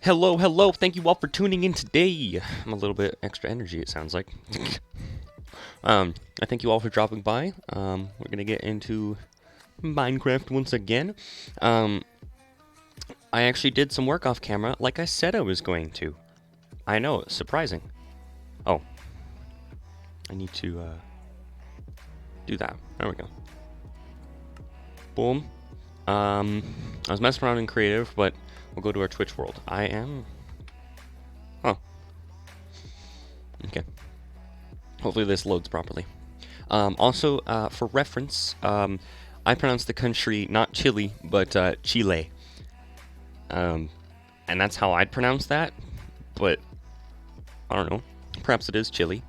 Hello, hello. Thank you all for tuning in today. I'm a little bit extra energy, it sounds like. I thank you all for dropping by. We're gonna get into Minecraft once again. I actually did some work off camera, like I said I was going to. I know, it's surprising. Oh, I need to do that. There we go. Boom. I was messing around in creative, but we'll go to our Twitch world. I am. Oh. Okay. Hopefully this loads properly. Also, for reference, I pronounce the country not Chile, but Chile. And that's how I'd pronounce that, but I don't know. Perhaps it is Chile.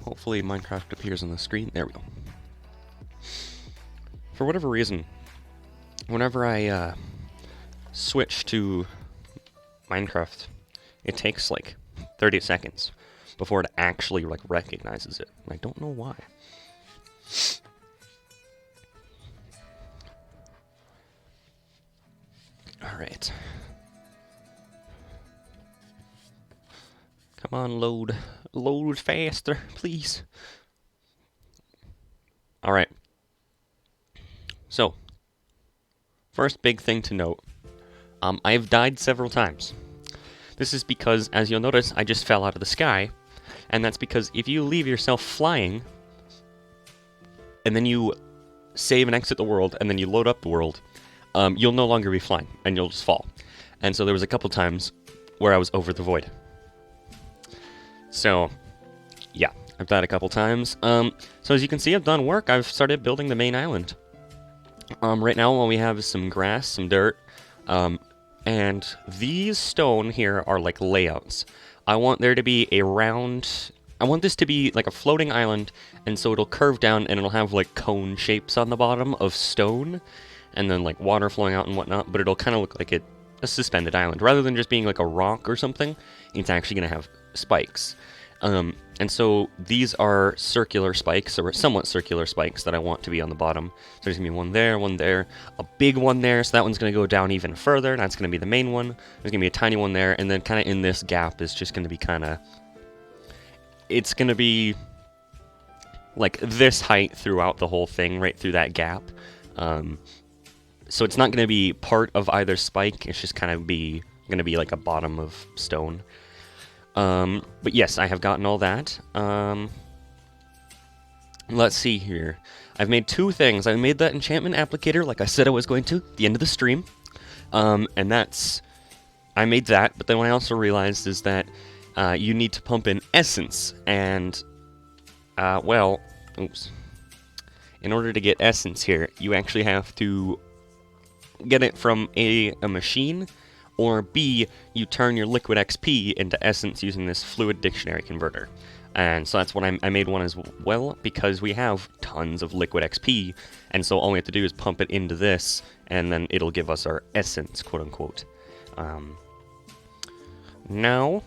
Hopefully Minecraft appears on the screen. There we go. For whatever reason, whenever I switch to Minecraft, it takes like 30 seconds before it actually like recognizes it. And I don't know why. Alright. Come on, load. Load faster, please. Alright. So, first big thing to note. I've died several times. This is because, as you'll notice, I just fell out of the sky. And that's because if you leave yourself flying, and then you save and exit the world, and then you load up the world, you'll no longer be flying, and you'll just fall. And so there was a couple times where I was over the void. So, yeah, I've died a couple times. So as you can see, I've done work. I've started building the main island. Right now, all we have is some grass, some dirt, and these stone here are like layouts. I want there to be a round... I want this to be like a floating island, and so it'll curve down and it'll have like cone shapes on the bottom of stone, and then like water flowing out and whatnot, but it'll kind of look like a suspended island. Rather than just being like a rock or something, it's actually going to have spikes. And so these are circular spikes, or somewhat circular spikes that I want to be on the bottom. So there's going to be one there, a big one there, so that one's going to go down even further, that's going to be the main one. There's going to be a tiny one there, and then kind of in this gap is just going to be kind of... It's going to be like this height throughout the whole thing, right through that gap. So it's not going to be part of either spike, it's just kind of going to be like a bottom of stone. But yes, I have gotten all that. Let's see here. I've made two things. I made that enchantment applicator like I said I was going to at the end of the stream. And that's... I made that, but then what I also realized is that you need to pump in essence, and, well, oops. In order to get essence here, you actually have to get it from A, a machine, or B, you turn your liquid XP into essence using this fluid dictionary converter. And so that's what I made one as well, because we have tons of liquid XP, and so all we have to do is pump it into this, and then it'll give us our essence, quote-unquote. Now,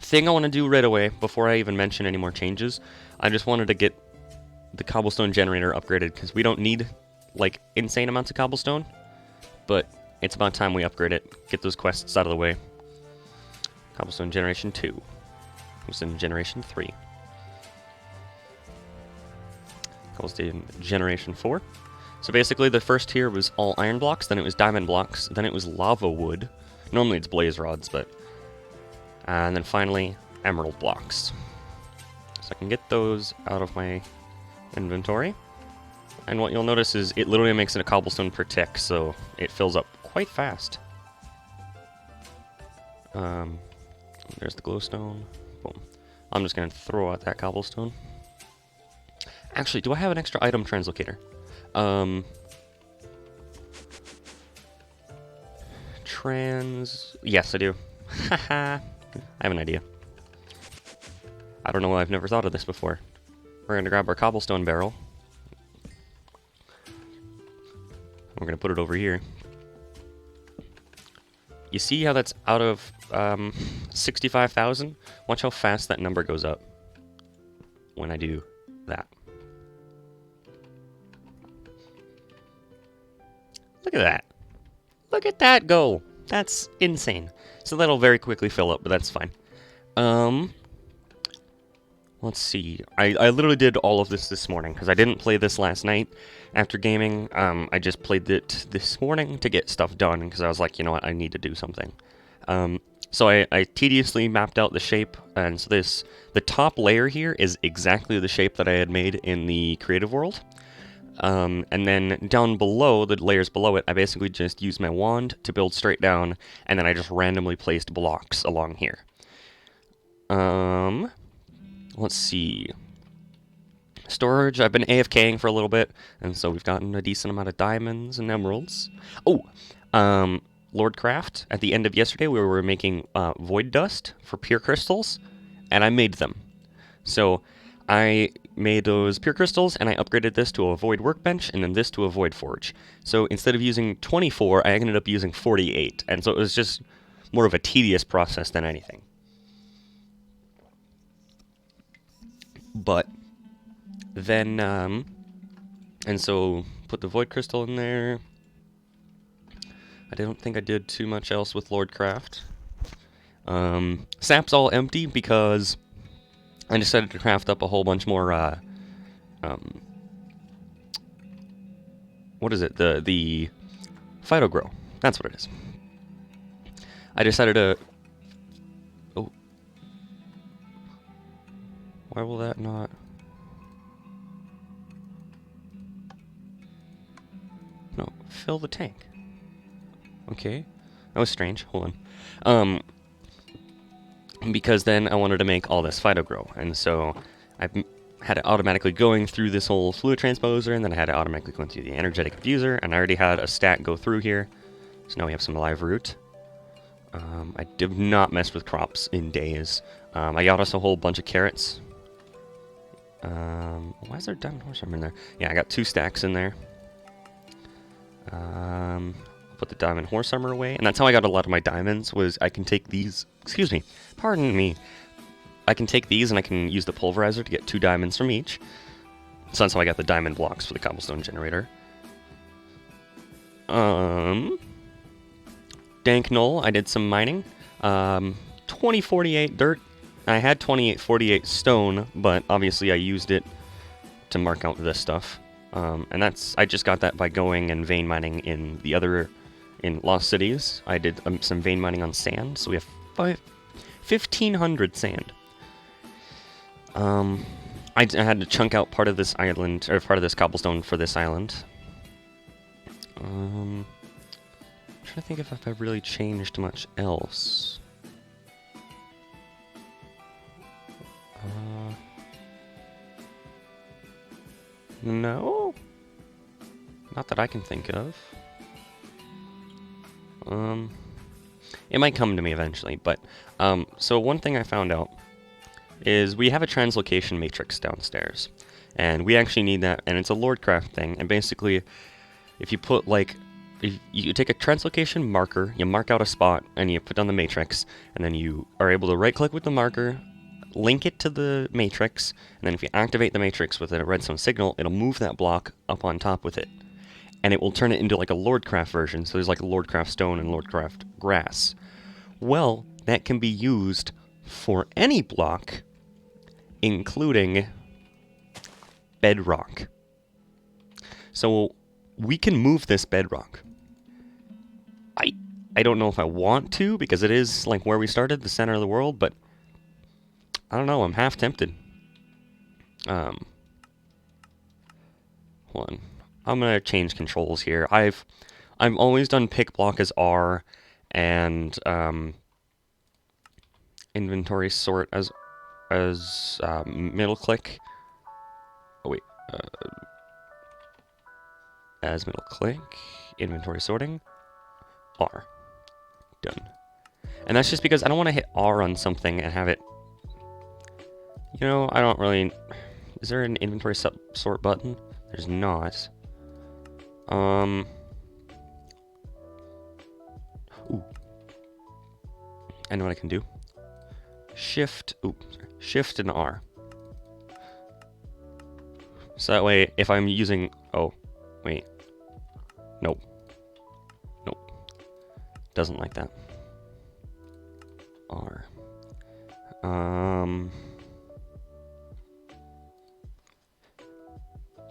thing I want to do right away, before I even mention any more changes, I just wanted to get the cobblestone generator upgraded, because we don't need, like, insane amounts of cobblestone, but it's about time we upgrade it, get those quests out of the way. Cobblestone Generation 2. Cobblestone Generation 3. Cobblestone Generation 4. So basically the first tier was all iron blocks, then it was diamond blocks, then it was lava wood. Normally it's blaze rods, but... and then finally, emerald blocks. So I can get those out of my inventory. And what you'll notice is it literally makes it a cobblestone per tick, so it fills up quite fast. There's the glowstone. Boom. I'm just going to throw out that cobblestone. Actually, do I have an extra item translocator? Yes, I do. Haha. I have an idea. I don't know why I've never thought of this before. We're going to grab our cobblestone barrel. We're going to put it over here. You see how that's out of 65,000? Watch how fast that number goes up when I do that. Look at that. Look at that go. That's insane. So that'll very quickly fill up, but that's fine. Let's see. I literally did all of this morning because I didn't play this last night after gaming. I just played it this morning to get stuff done because I was like, you know what, I need to do something. So I tediously mapped out the shape, and so the top layer here is exactly the shape that I had made in the creative world. And then down below, the layers below it, I basically just used my wand to build straight down, and then I just randomly placed blocks along here. Let's see. Storage, I've been AFKing for a little bit, and so we've gotten a decent amount of diamonds and emeralds. Oh, Lordcraft, at the end of yesterday, we were making void dust for pure crystals, and I made them. So I made those pure crystals, and I upgraded this to a void workbench, and then this to a void forge. So instead of using 24, I ended up using 48, and so it was just more of a tedious process than anything. But then, and so put the void crystal in there. I don't think I did too much else with Lordcraft. Sap's all empty because I decided to craft up a whole bunch more, what is it? The Phytogrow. That's what it is. I decided to... Oh. Why will that not... No, fill the tank. Okay. That was strange. Hold on. Because then I wanted to make all this Phytogrow, and so I had it automatically going through this whole fluid transposer, and then I had it automatically going through the energetic diffuser, and I already had a stack go through here. So now we have some live root. I did not mess with crops in days. I got us a whole bunch of carrots. Why is there diamond horse armor in there? Yeah, I got 2 stacks in there. Put the diamond horse armor away, and that's how I got a lot of my diamonds, was I can take these, excuse me, pardon me, I can take these and I can use the pulverizer to get 2 diamonds from each. So that's how I got the diamond blocks for the cobblestone generator. Dank Knoll, I did some mining. 2048 dirt. I had 2848 stone, but obviously I used it to mark out this stuff. And that's, I just got that by going and vein mining in the other, in Lost Cities. I did some vein mining on sand, so we have 1,500 sand. I had to chunk out part of this island, or part of this cobblestone for this island. I'm trying to think if I've really changed much else. No? Not that I can think of. It might come to me eventually, but, so one thing I found out is we have a translocation matrix downstairs, and we actually need that, and it's a Lordcraft thing, and basically, if you put, like, if you take a translocation marker, you mark out a spot, and you put down the matrix, and then you are able to right-click with the marker, link it to the matrix, and then if you activate the matrix with a redstone signal, it'll move that block up on top with it. And it will turn it into like a Lordcraft version, so there's like a Lordcraft stone and Lordcraft grass. Well, that can be used for any block, including bedrock. So we can move this bedrock. I don't know if I want to, because it is like where we started, the center of the world, but I don't know, I'm half tempted. Hold on. I'm gonna change controls here. I've always done pick block as R and inventory sort as middle click. Oh wait, as middle click, inventory sorting, R. Done. And that's just because I don't want to hit R on something and have it. You know, I don't really. Is there an inventory sort button? There's not. Ooh. I know what I can do. Shift. Ooh. Shift and R. So that way, if I'm using. Oh, wait. Nope. Doesn't like that. R.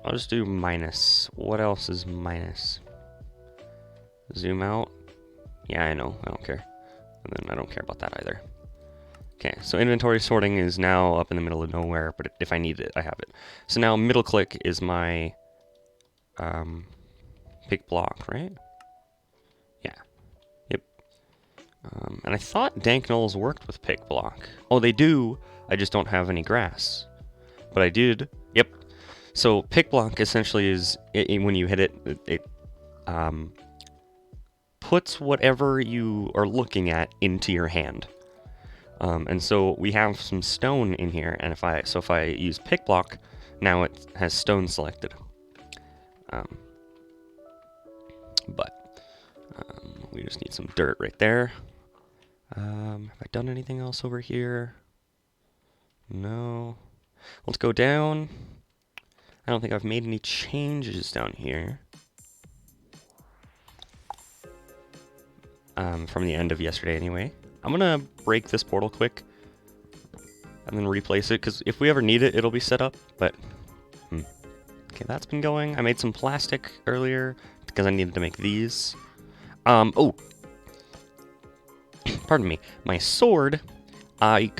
I'll just do minus. What else is minus? Zoom out. Yeah, I know. I don't care. And then I don't care about that either. Okay, so inventory sorting is now up in the middle of nowhere, but if I need it, I have it. So now middle click is my pick block, right? Yeah. Yep. And I thought dank knolls worked with pick block. Oh, they do. I just don't have any grass. But I did. Yep. So pick block essentially is when you hit it, it puts whatever you are looking at into your hand. And so we have some stone in here, and if I use pick block, now it has stone selected. We just need some dirt right there. Have I done anything else over here? No. Let's go down. I don't think I've made any changes down here. From the end of yesterday anyway. I'm gonna break this portal quick and then replace it, because if we ever need it, it'll be set up, but okay, that's been going. I made some plastic earlier because I needed to make these. Oh, pardon me. My sword, I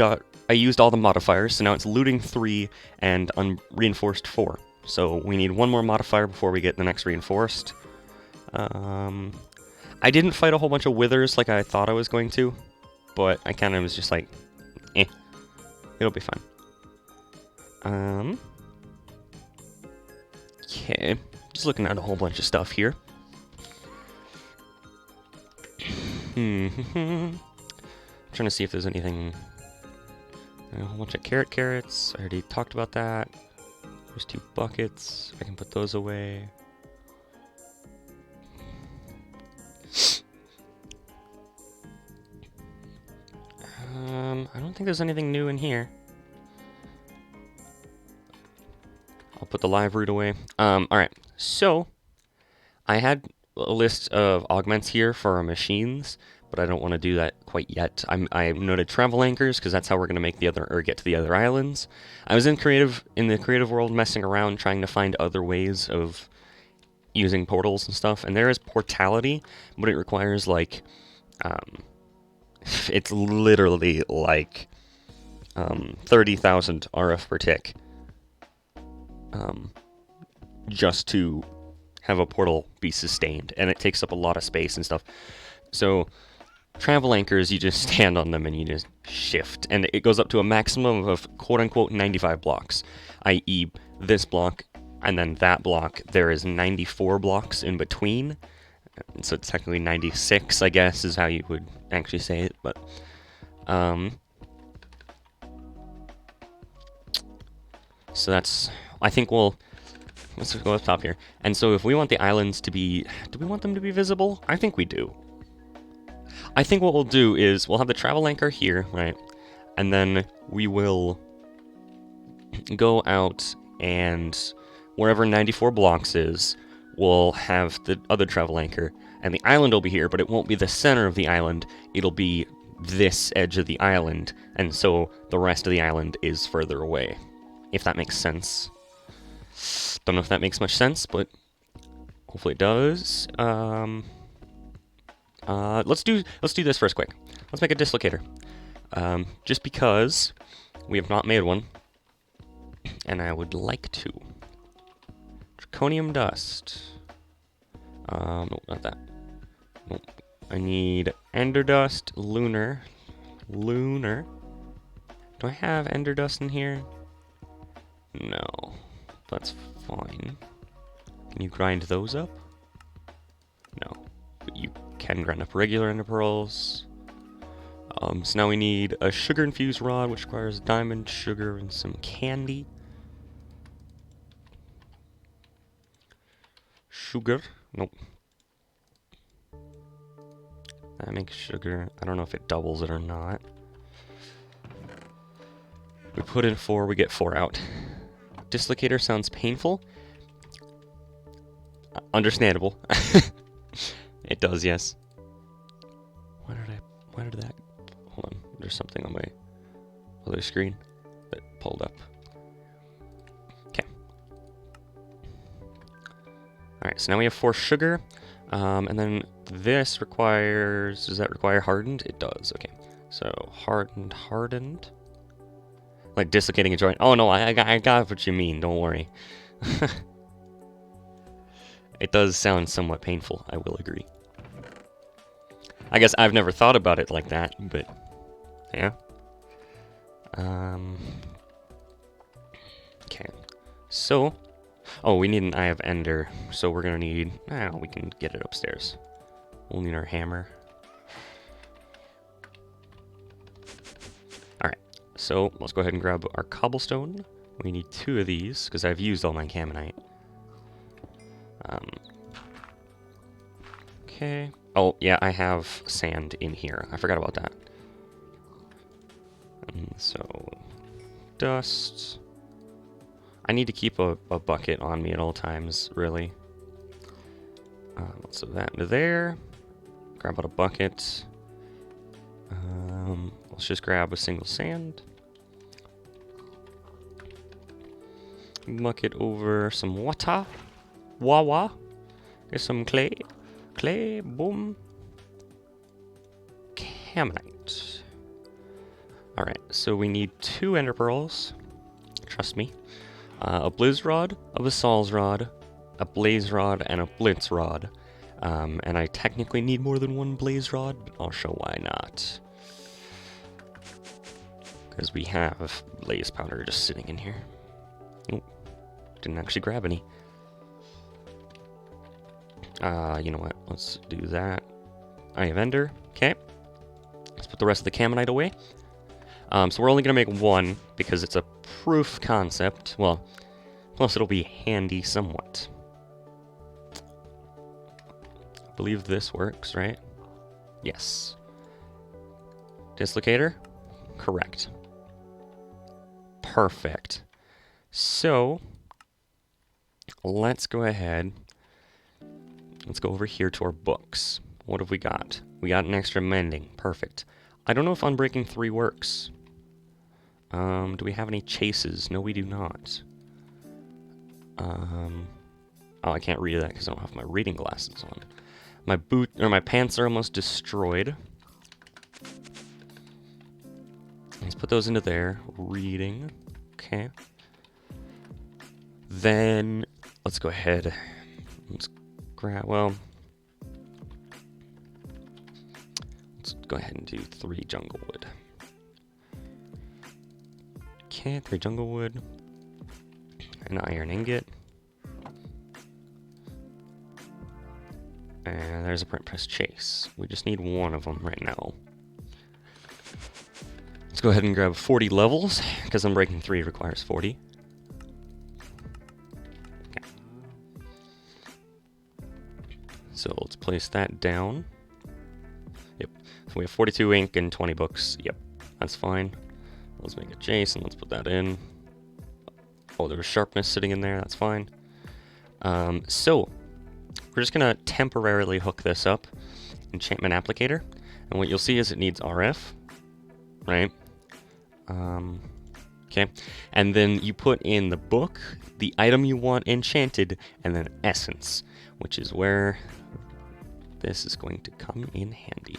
used all the modifiers, so now it's looting 3 and reinforced 4. So we need one more modifier before we get the next reinforced. I didn't fight a whole bunch of withers like I thought I was going to, but I kind of was just like, it'll be fine. Okay, just looking at a whole bunch of stuff here. Trying to see if there's anything. A whole bunch of carrots. I already talked about that. There's 2 buckets. I can put those away. I don't think there's anything new in here. I'll put the live root away. Alright, so I had a list of augments here for our machines, but I don't want to do that quite yet. I noted travel anchors because that's how we're going to make the other, or get to the other islands. I was in the creative world messing around trying to find other ways of using portals and stuff, and there is portality, but it requires like it's literally like 30,000 RF per tick just to have a portal be sustained, and it takes up a lot of space and stuff. So travel anchors, you just stand on them and you just shift, and it goes up to a maximum of quote-unquote 95 blocks, i.e. this block and then that block. There is 94 blocks in between, so it's technically 96, I guess, is how you would actually say it, but so that's, I think let's go up top here. And so if we want the islands to be, do we want them to be visible? I think we do. I think what we'll do is we'll have the travel anchor here, right? And then we will go out, and wherever 94 blocks is, we'll have the other travel anchor, and the island will be here, but it won't be the center of the island. It'll be this edge of the island, and so the rest of the island is further away, if that makes sense. Don't know if that makes much sense, but hopefully it does. Let's do this first quick. Let's make a dislocator. Just because we have not made one, and I would like to. Draconium dust. Nope, not that. Nope. I need ender dust, lunar. Do I have ender dust in here? No. That's fine. Can you grind those up? No. But you can grind up regular ender pearls. So now we need a sugar-infused rod, which requires diamond, sugar, and some candy. Sugar? Nope. That makes sugar. I don't know if it doubles it or not. We put in 4, we get 4 out. Dislocator sounds painful. Understandable. It does, yes. Why did that... Hold on, there's something on my other screen that pulled up. Okay. Alright, so now we have 4 sugar. And then this requires... Does that require hardened? It does, okay. So, hardened. Like dislocating a joint. Oh no, I got what you mean, don't worry. It does sound somewhat painful, I will agree. I guess I've never thought about it like that, but yeah. Okay. So, oh, we need an Eye of Ender, so we're gonna need, we can get it upstairs. We'll need our hammer. Alright, so let's go ahead and grab our cobblestone. We need 2 of these, because I've used all my caminite. Okay. Oh, yeah, I have sand in here. I forgot about that. So, dust. I need to keep a bucket on me at all times, really. So that into there. Grab out a bucket. Let's just grab a single sand. Bucket over some water. Wawa. Get some clay. Clay, boom. Caminite. Alright, so we need 2 ender pearls. Trust me. A blizz rod, a basal's rod, a blaze rod, and a blitz rod. And I technically need more than 1 blaze rod, but I'll show why not. Because we have blaze powder just sitting in here. Oh, didn't actually grab any. You know what? Let's do that. Eye of Ender. Okay. Let's put the rest of the caminite away. So we're only going to make 1 because it's a proof concept. Well, plus it'll be handy somewhat. I believe this works, right? Yes. Dislocator? Correct. Perfect. So, let's go ahead. Let's go over here to our books. What have we got? We got an extra mending. Perfect. I don't know if Unbreaking 3 works. Do we have any chases? No, we do not. Oh, I can't read that because I don't have my reading glasses on. My pants are almost destroyed. Let's put those into there. Reading. Okay. Then let's go ahead. Let's grab, well, let's go ahead and do 3 jungle wood. Okay, 3 jungle wood. An iron ingot. And there's a print press chase. We just need 1 of them right now. Let's go ahead and grab 40 levels, because Unbreaking 3 requires 40. Okay. So let's place that down. Yep. So we have 42 ink and 20 books. Yep, that's fine. Let's make a chase and let's put that in. Oh, there was sharpness sitting in there. That's fine. So we're just gonna temporarily hook this up. Enchantment applicator, and what you'll see is it needs RF, right? Okay, and then you put in the book, the item you want enchanted, and then essence, which is where this is going to come in handy.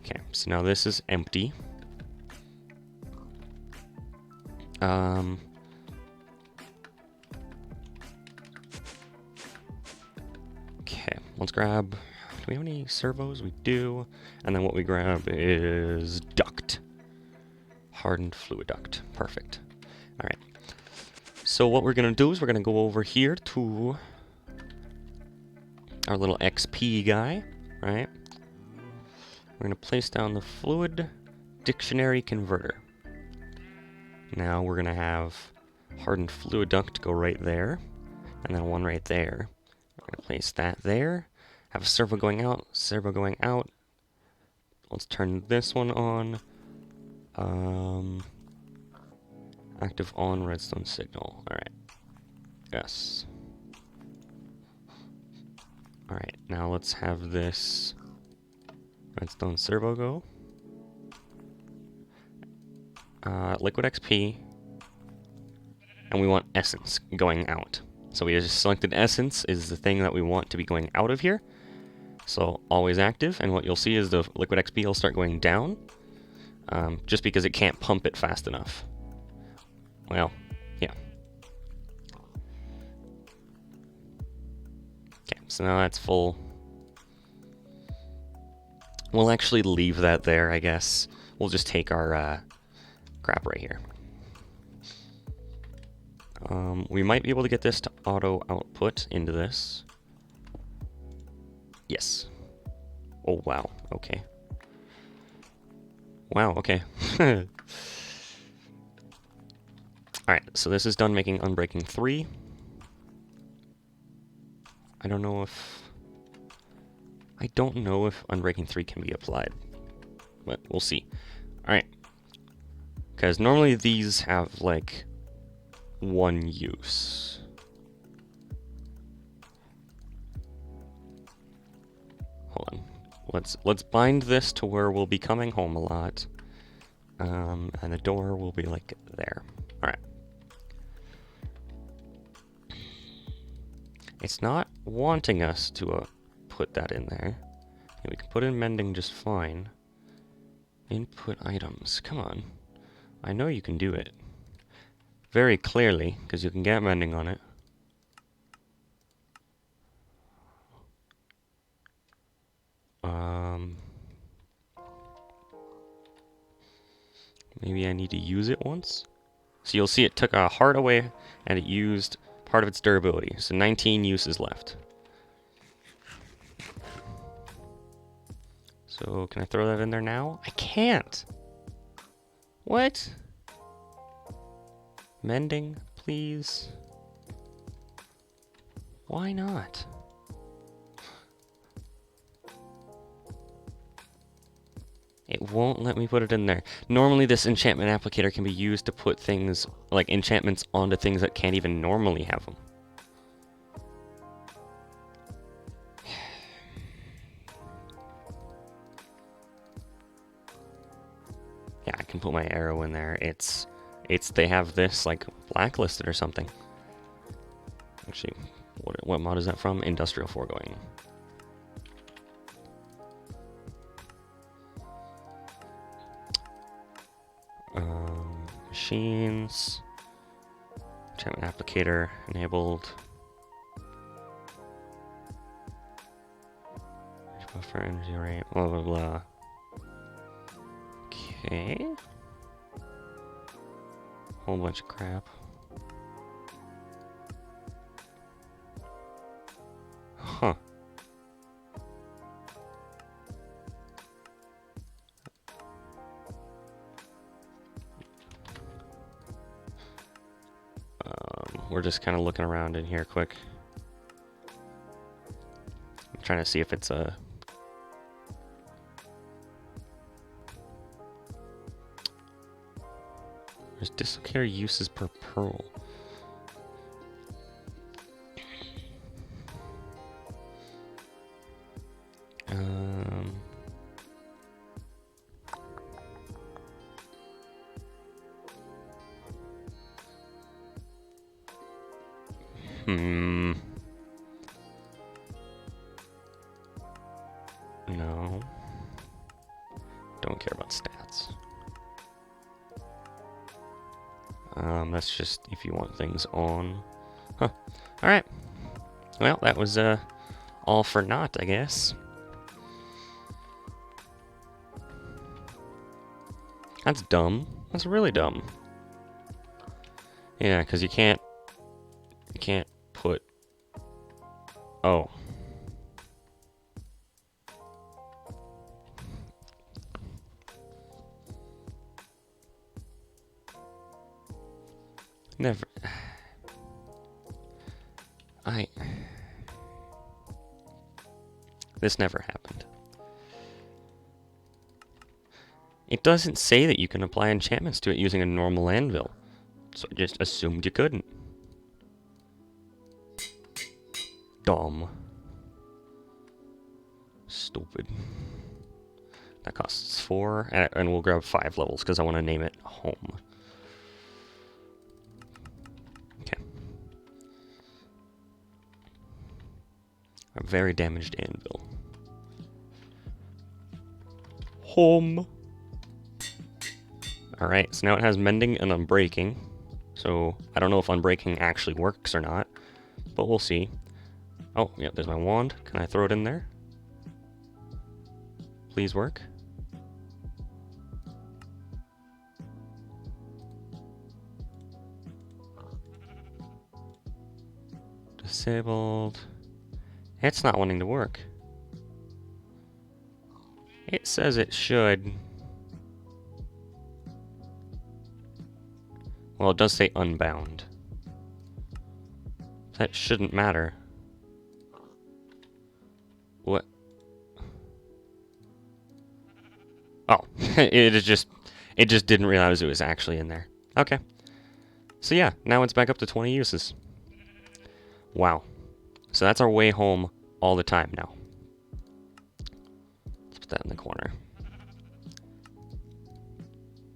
Okay, so now this is empty. Okay, let's grab, do we have any servos? We do. And then what we grab is duct. Hardened fluid duct. Perfect. Alright. So what we're going to do is we're going to go over here to our little XP guy, right? We're going to place down the fluid dictionary converter. Now we're going to have hardened fluid duct go right there, and then 1 right there. We're going to place that there. Have a servo going out, servo going out. Let's turn this one on. Active on redstone signal. Alright. Yes. Alright, now let's have this redstone servo go. Liquid XP. And we want essence going out. So we just selected essence is the thing that we want to be going out of here. So always active, and what you'll see is the liquid XP will start going down, just because it can't pump it fast enough. Well, yeah. Okay, so now that's full. We'll actually leave that there, I guess. We'll just take our crap right here. We might be able to get this to auto output into this. Yes. Oh, wow. Okay. Wow, okay. Alright, so this is done making Unbreaking 3. I don't know if Unbreaking 3 can be applied, but we'll see. Alright. Because normally these have, like, one use. Hold on. Let's bind this to where we'll be coming home a lot. And the door will be like there. Alright. It's not wanting us to put that in there. And we can put in mending just fine. Input items. Come on. I know you can do it. Very clearly, because you can get mending on it. Maybe I need to use it once. So you'll see it took a heart away, and it used part of its durability. So 19 uses left. So can I throw that in there now? I can't! What? Mending, please? Why not? It won't let me put it in there. Normally this enchantment applicator can be used to put things, like enchantments, onto things that can't even normally have them. Yeah, I can put my arrow in there. They have this, like, blacklisted or something. Actually, what mod is that from? Industrial Foregoing. Machines. Enchantment applicator enabled. Buffer energy rate, blah blah blah. Okay. Whole bunch of crap. Huh. We're just kind of looking around in here quick. I'm trying to see if it's a... There's dislocator uses per pearl. No. Don't care about stats. That's just if you want things on. Huh. Alright. Well, that was, all for naught, I guess. That's dumb. That's really dumb. Yeah, because you can't put... Oh. Never... This never happened. It doesn't say that you can apply enchantments to it using a normal anvil, so I just assumed you couldn't. Dumb. stupid. That costs 4, and we'll grab 5 levels because I want to name it home. Okay. A very damaged anvil. Home. Alright, so now it has mending and unbreaking. So I don't know if unbreaking actually works or not, but we'll see. Oh, yeah, there's my wand. Can I throw it in there? Please work. Disabled. It's not wanting to work. It says it should. Well, it does say unbound. That shouldn't matter. What? Oh, it just didn't realize it was actually in there. Okay. So yeah, now it's back up to 20 uses. Wow. So that's our way home all the time now. Let's put that in the corner.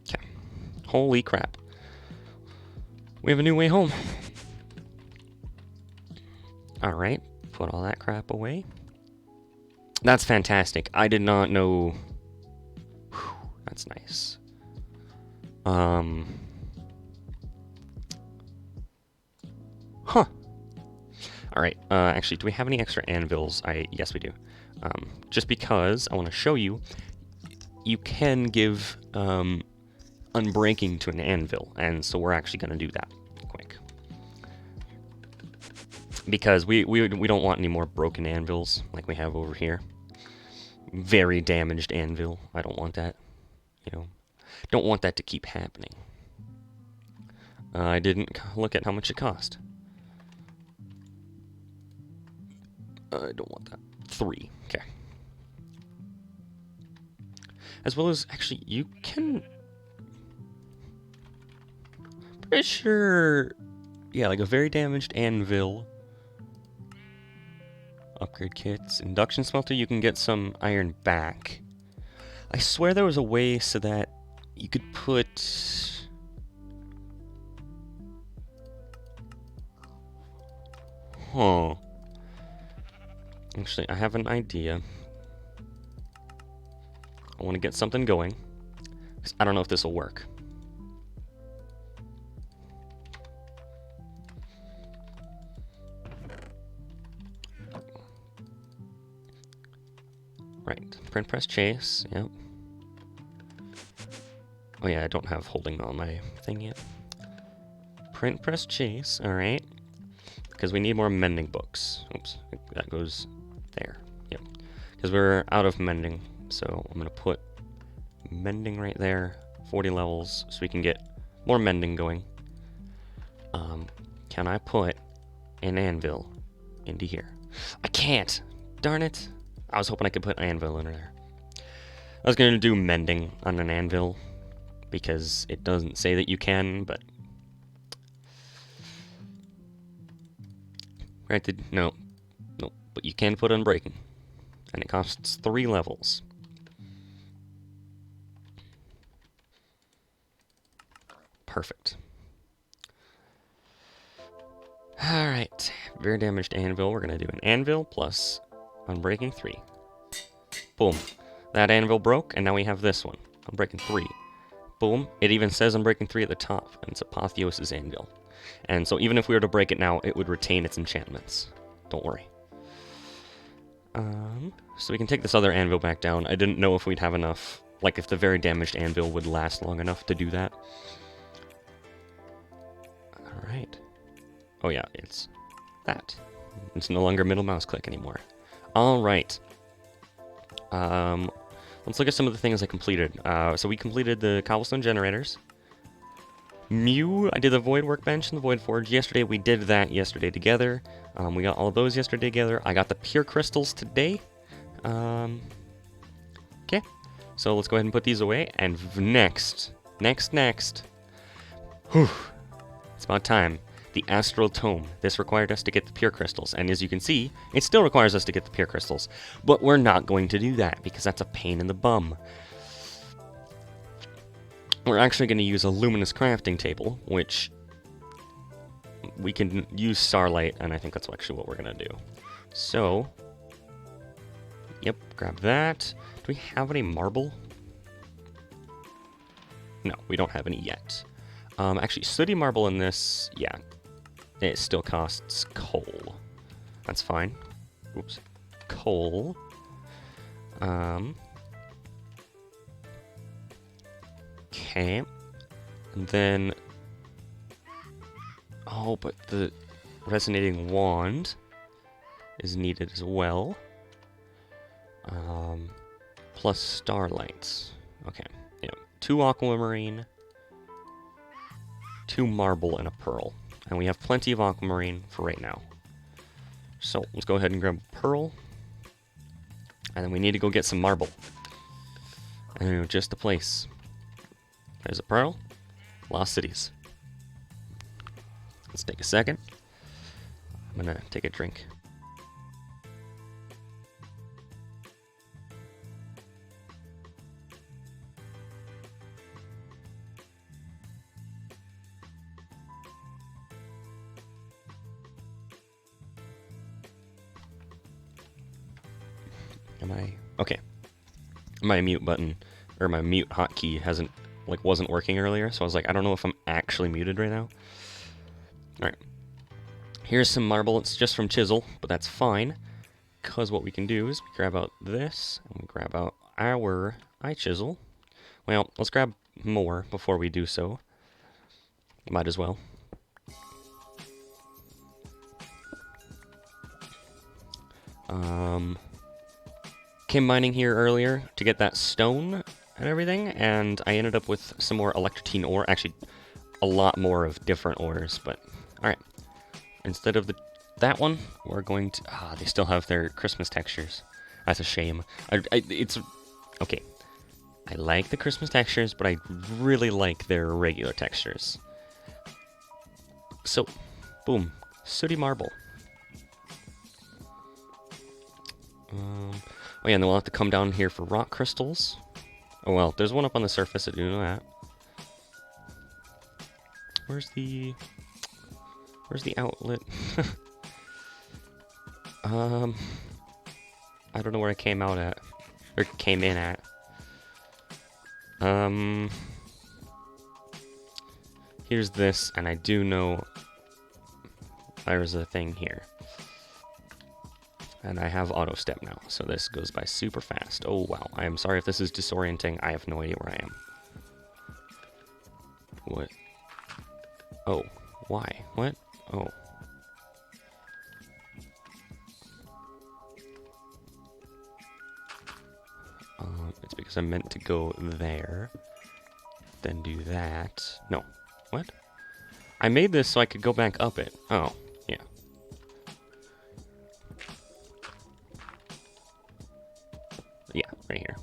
Okay. Holy crap. We have a new way home. Alright, put all that crap away. That's fantastic. I did not know... Whew, that's nice. Huh. Alright, actually, do we have any extra anvils? Yes, we do. Just because I want to show you, you can give unbreaking to an anvil, and so we're actually going to do that quick. Because we don't want any more broken anvils like we have over here. Very damaged anvil. I don't want that. You know, don't want that to keep happening. I didn't look at how much it cost. I don't want that. 3. Okay. As well as, actually, you can... Pretty sure... Yeah, like a very damaged anvil. Upgrade kits. Induction smelter, you can get some iron back. I swear there was a way so that you could put... Huh. Actually, I have an idea. I want to get something going. 'Cause I don't know if this will work. Right. Print press chase. Yep. Oh yeah, I don't have holding on my thing yet. Print press chase. Alright. Because we need more mending books. Oops. That goes there. Yep. Because we're out of mending. So I'm going to put mending right there. 40 levels. So we can get more mending going. Can I put an anvil into here? I can't! Darn it! I was hoping I could put anvil in there. I was going to do mending on an anvil. Because it doesn't say that you can, but... Granted, no. No, but you can put unbreaking. And it costs 3 levels. Perfect. Alright. Very damaged anvil. We're going to do an anvil plus unbreaking 3. Boom. That anvil broke, and now we have this one. Unbreaking 3. Boom. It even says unbreaking 3 at the top, and it's Apotheosis anvil. And so even if we were to break it now, it would retain its enchantments. Don't worry. So we can take this other anvil back down. I didn't know if we'd have enough, like if the very damaged anvil would last long enough to do that. Alright. Oh yeah, it's that. It's no longer middle mouse click anymore. Alright. Let's look at some of the things I completed. So we completed the cobblestone generators. Mew, I did the Void Workbench and the Void Forge. Yesterday, we did that yesterday together. We got all of those yesterday together. I got the Pure Crystals today. Okay. So let's go ahead and put these away. And next. Whew. It's about time. the Astral Tome. This required us to get the pure crystals, and as you can see, it still requires us to get the pure crystals. But we're not going to do that, because that's a pain in the bum. We're actually going to use a luminous crafting table, which we can use starlight, and I think that's actually what we're going to do. So, yep, grab that. Do we have any marble? No, we don't have any yet. Actually, sooty marble in this, yeah, it still costs coal. That's fine. Oops. Coal. Okay. And then... Oh, but the resonating wand is needed as well. Plus starlights. Okay. Yeah. 2 aquamarine, 2 marble, and a pearl. And we have plenty of aquamarine for right now. So let's go ahead and grab a pearl. And then we need to go get some marble. And just a place. There's a pearl. Lost cities. Let's take a second. I'm gonna take a drink. Am I... Okay. My mute button, or my mute hotkey wasn't working earlier, so I was like, I don't know if I'm actually muted right now. Alright. Here's some marble. It's just from Chisel, but that's fine. Because what we can do is we grab out this, and we grab out our iChisel. Well, let's grab more before we do so. Might as well. Came mining here earlier to get that stone and everything, and I ended up with some more electrotine ore. Actually, a lot more of different ores, but alright. Instead of that one, we're going to... they still have their Christmas textures. That's a shame. It's... Okay. I like the Christmas textures, but I really like their regular textures. So, boom. Sooty marble. Oh yeah, and then we'll have to come down here for rock crystals. Oh well, there's one up on the surface, I do know that. Where's the outlet? I don't know where I came out at. Or came in at. Here's this, and I do know there's a thing here. And I have auto step now, so this goes by super fast. Oh wow, I am sorry if this is disorienting. I have no idea where I am. What? Oh, why? What? Oh. It's because I meant to go there, then do that. No. What? I made this so I could go back up it. Oh, yeah. Yeah, right here.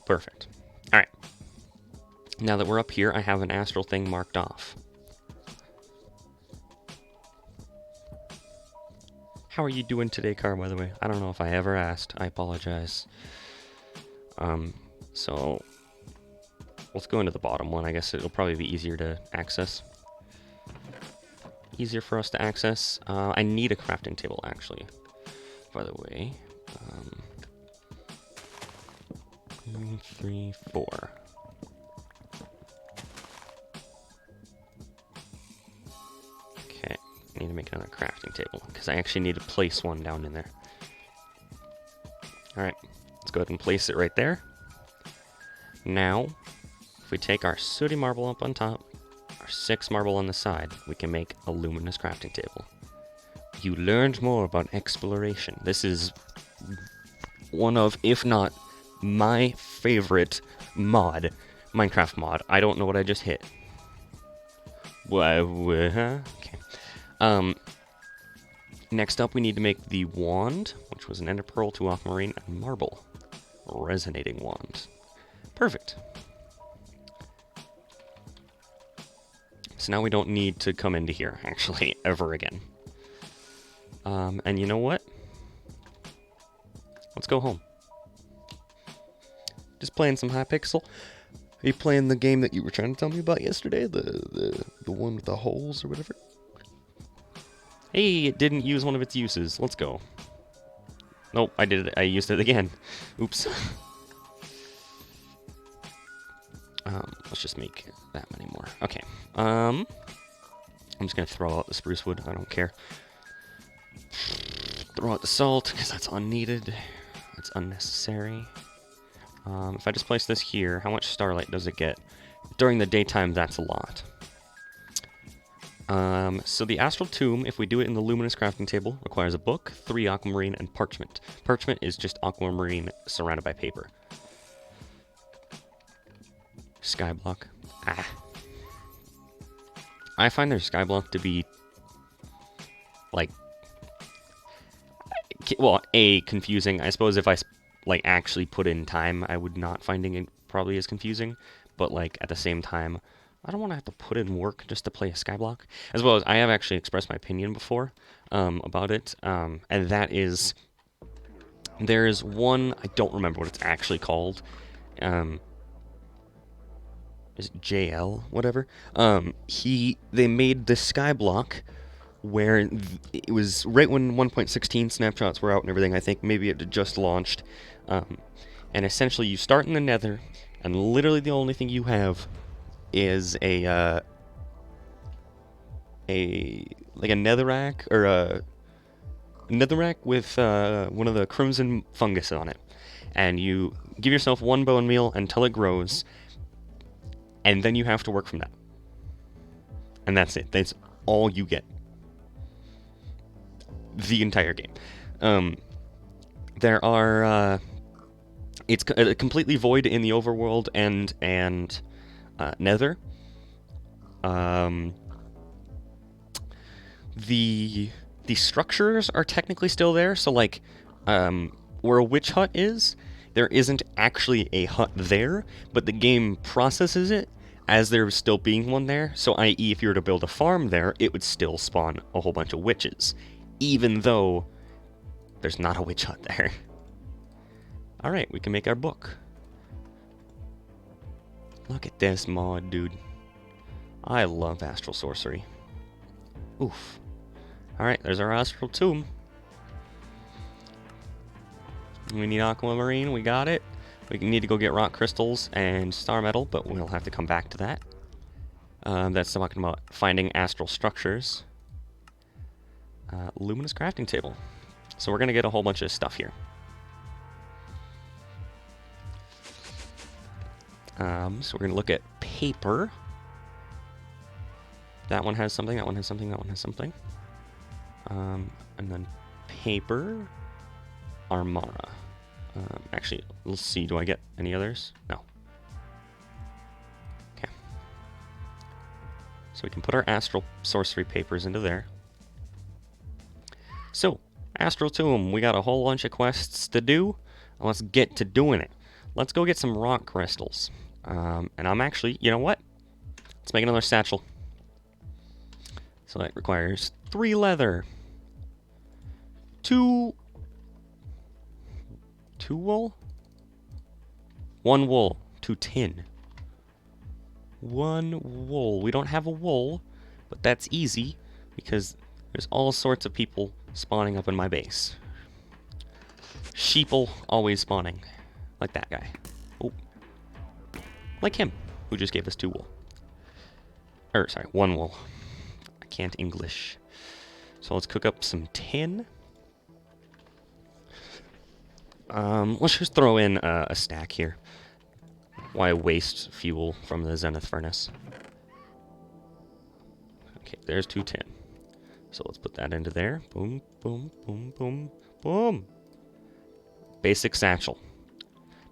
Perfect. Alright. Now that we're up here, I have an astral thing marked off. How are you doing today, Car, by the way? I don't know if I ever asked. I apologize. So let's go into the bottom one. I guess it'll probably be easier to access. Easier for us to access. I need a crafting table, actually, by the way. 2, 3, 4. Okay, I need to make another crafting table, because I actually need to place one down in there. Alright, let's go ahead and place it right there. Now, if we take our sooty marble up on top, our 6 marble on the side, we can make a luminous crafting table. You learned more about exploration. This is one of, if not my favorite mod, Minecraft mod. I don't know what I just hit. Okay. Next up, we need to make the wand, which was an ender pearl, 2 aquamarine, and marble. Resonating wand. Perfect. So now we don't need to come into here, actually, ever again. And you know what? Let's go home. Just playing some Hypixel. Are you playing the game that you were trying to tell me about yesterday? The one with the holes or whatever? Hey, it didn't use one of its uses. Let's go. Nope, I did it. I used it again. Oops. Let's just make that many more. Okay. I'm just gonna throw out the spruce wood. I don't care. Throw out the salt, because that's unneeded. That's unnecessary. If I just place this here, how much starlight does it get? During the daytime, that's a lot. So the astral tomb, if we do it in the luminous crafting table, requires a book, 3 aquamarine, and parchment. Parchment is just aquamarine surrounded by paper. Skyblock. Ah. I find their skyblock to be, like, well, confusing. I suppose if I, like, actually put in time, I would not finding it probably as confusing. But, like, at the same time, I don't want to have to put in work just to play a skyblock. As well as, I have actually expressed my opinion before about it, and that is, there is one, I don't remember what it's actually called, is it JL, whatever? They made the skyblock where it was right when 1.16 snapshots were out and everything. I think maybe it had just launched, and essentially you start in the Nether, and literally the only thing you have is a netherrack, or a netherrack with one of the crimson fungus on it, and you give yourself 1 bone meal until it grows, and then you have to work from that, and that's it. That's all you get the entire game. There are it's completely void in the overworld and Nether. The structures are technically still there, so like where a witch hut is, there isn't actually a hut there, but the game processes it as there still being one there. So i.e. if you were to build a farm there, it would still spawn a whole bunch of witches, even though there's not a witch hut there. Alright, we can make our book. Look at this mod, dude. I love astral sorcery. Oof. Alright, there's our astral tomb. We need aquamarine, we got it. We need to go get rock crystals and star metal, but we'll have to come back to that. That's talking about finding astral structures. Luminous crafting table. So we're going to get a whole bunch of stuff here. So we're going to look at paper. That one has something, that one has something, that one has something. And then paper, Armara. Actually, let's see, do I get any others? No. Okay. So we can put our astral sorcery papers into there. So, astral tomb, we got a whole bunch of quests to do. Let's get to doing it. Let's go get some rock crystals. And I'm actually, you know what? Let's make another satchel. So that requires 3 leather, 2 wool, 1 wool, 2 tin, 1 wool. We don't have a wool, but that's easy because there's all sorts of people spawning up in my base. Sheeple always spawning, like that guy. Oh, like him, who just gave us 2 wool. Or sorry, 1 wool. I can't English. So let's cook up some tin. Let's just throw in a stack here. Why waste fuel from the Zenith furnace? Okay, there's 2 tin. So let's put that into there. Boom, boom, boom, boom, boom. Basic satchel.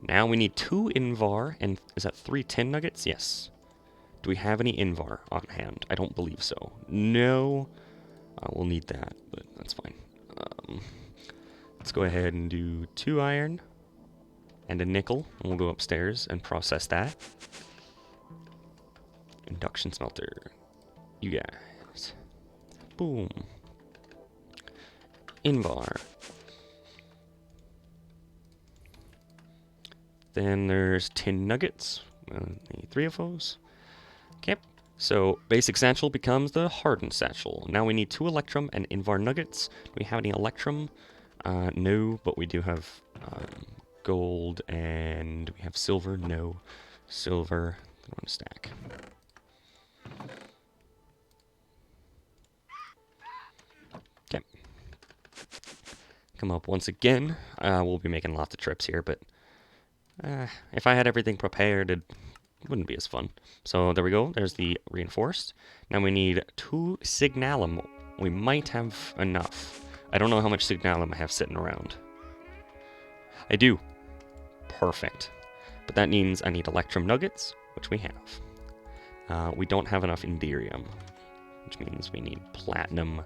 Now we need 2 Invar, and is that 3 tin nuggets? Yes. Do we have any Invar on hand? I don't believe so. No. We'll need that, but that's fine. Let's go ahead and do 2 iron and a nickel, and we'll go upstairs and process that. Induction smelter. you guys. Boom. Invar. Then there's tin nuggets. Need 3 of those. Okay. So basic satchel becomes the hardened satchel. Now we need 2 electrum and Invar nuggets. Do we have any electrum? No, but we do have gold, and we have silver. No. Silver. 1 stack. Okay. Come up once again. We'll be making lots of trips here, but if I had everything prepared, it wouldn't be as fun. So there we go. There's the reinforced. Now we need 2 signalum. We might have enough. I don't know how much signalum I have sitting around. I do. Perfect. But that means I need electrum nuggets, which we have. We don't have enough inderium, which means we need platinum,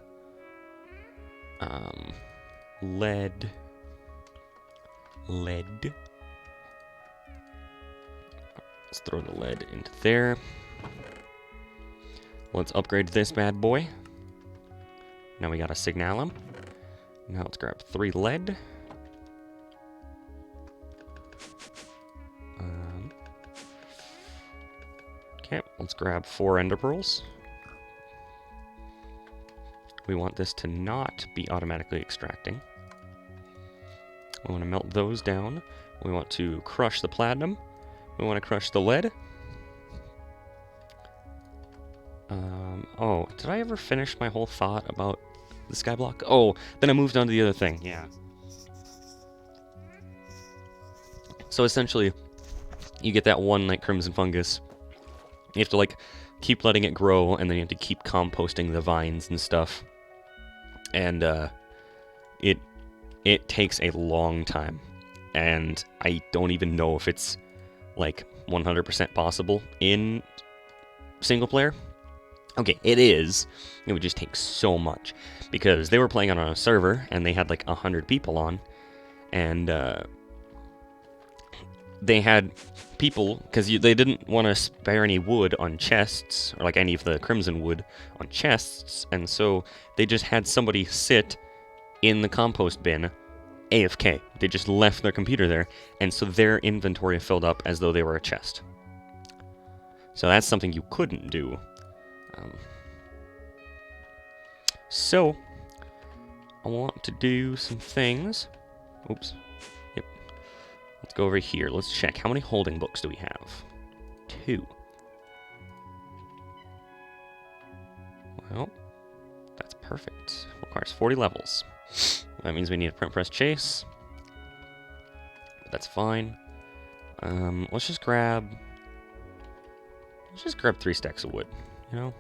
lead. Let's throw the lead into there. Let's upgrade this bad boy. Now we got a signalum. Now let's grab 3 lead. Okay, let's grab 4 ender pearls. We want this to not be automatically extracting. We want to melt those down. We want to crush the platinum. We want to crush the lead. Oh, did I ever finish my whole thought about the sky block? Oh, then I moved on to the other thing. Yeah. So essentially, you get that 1 like crimson fungus. You have to like keep letting it grow, and then you have to keep composting the vines and stuff. And it takes a long time, and I don't even know if it's like 100% possible in single player. Okay, it is. It would just take so much, because they were playing on a server and they had like 100 people on, and they had people, because they didn't want to spare any wood on chests, or like any of the crimson wood on chests, and so they just had somebody sit in the compost bin AFK. They just left their computer there, and so their inventory filled up as though they were a chest. So that's something you couldn't do. So I want to do some things. Oops. Yep. Let's go over here. Let's check. How many holding books do we have? 2. Well, that's perfect. Requires 40 levels. That means we need a print press chase. But that's fine. Let's just grab 3 stacks of wood, you know?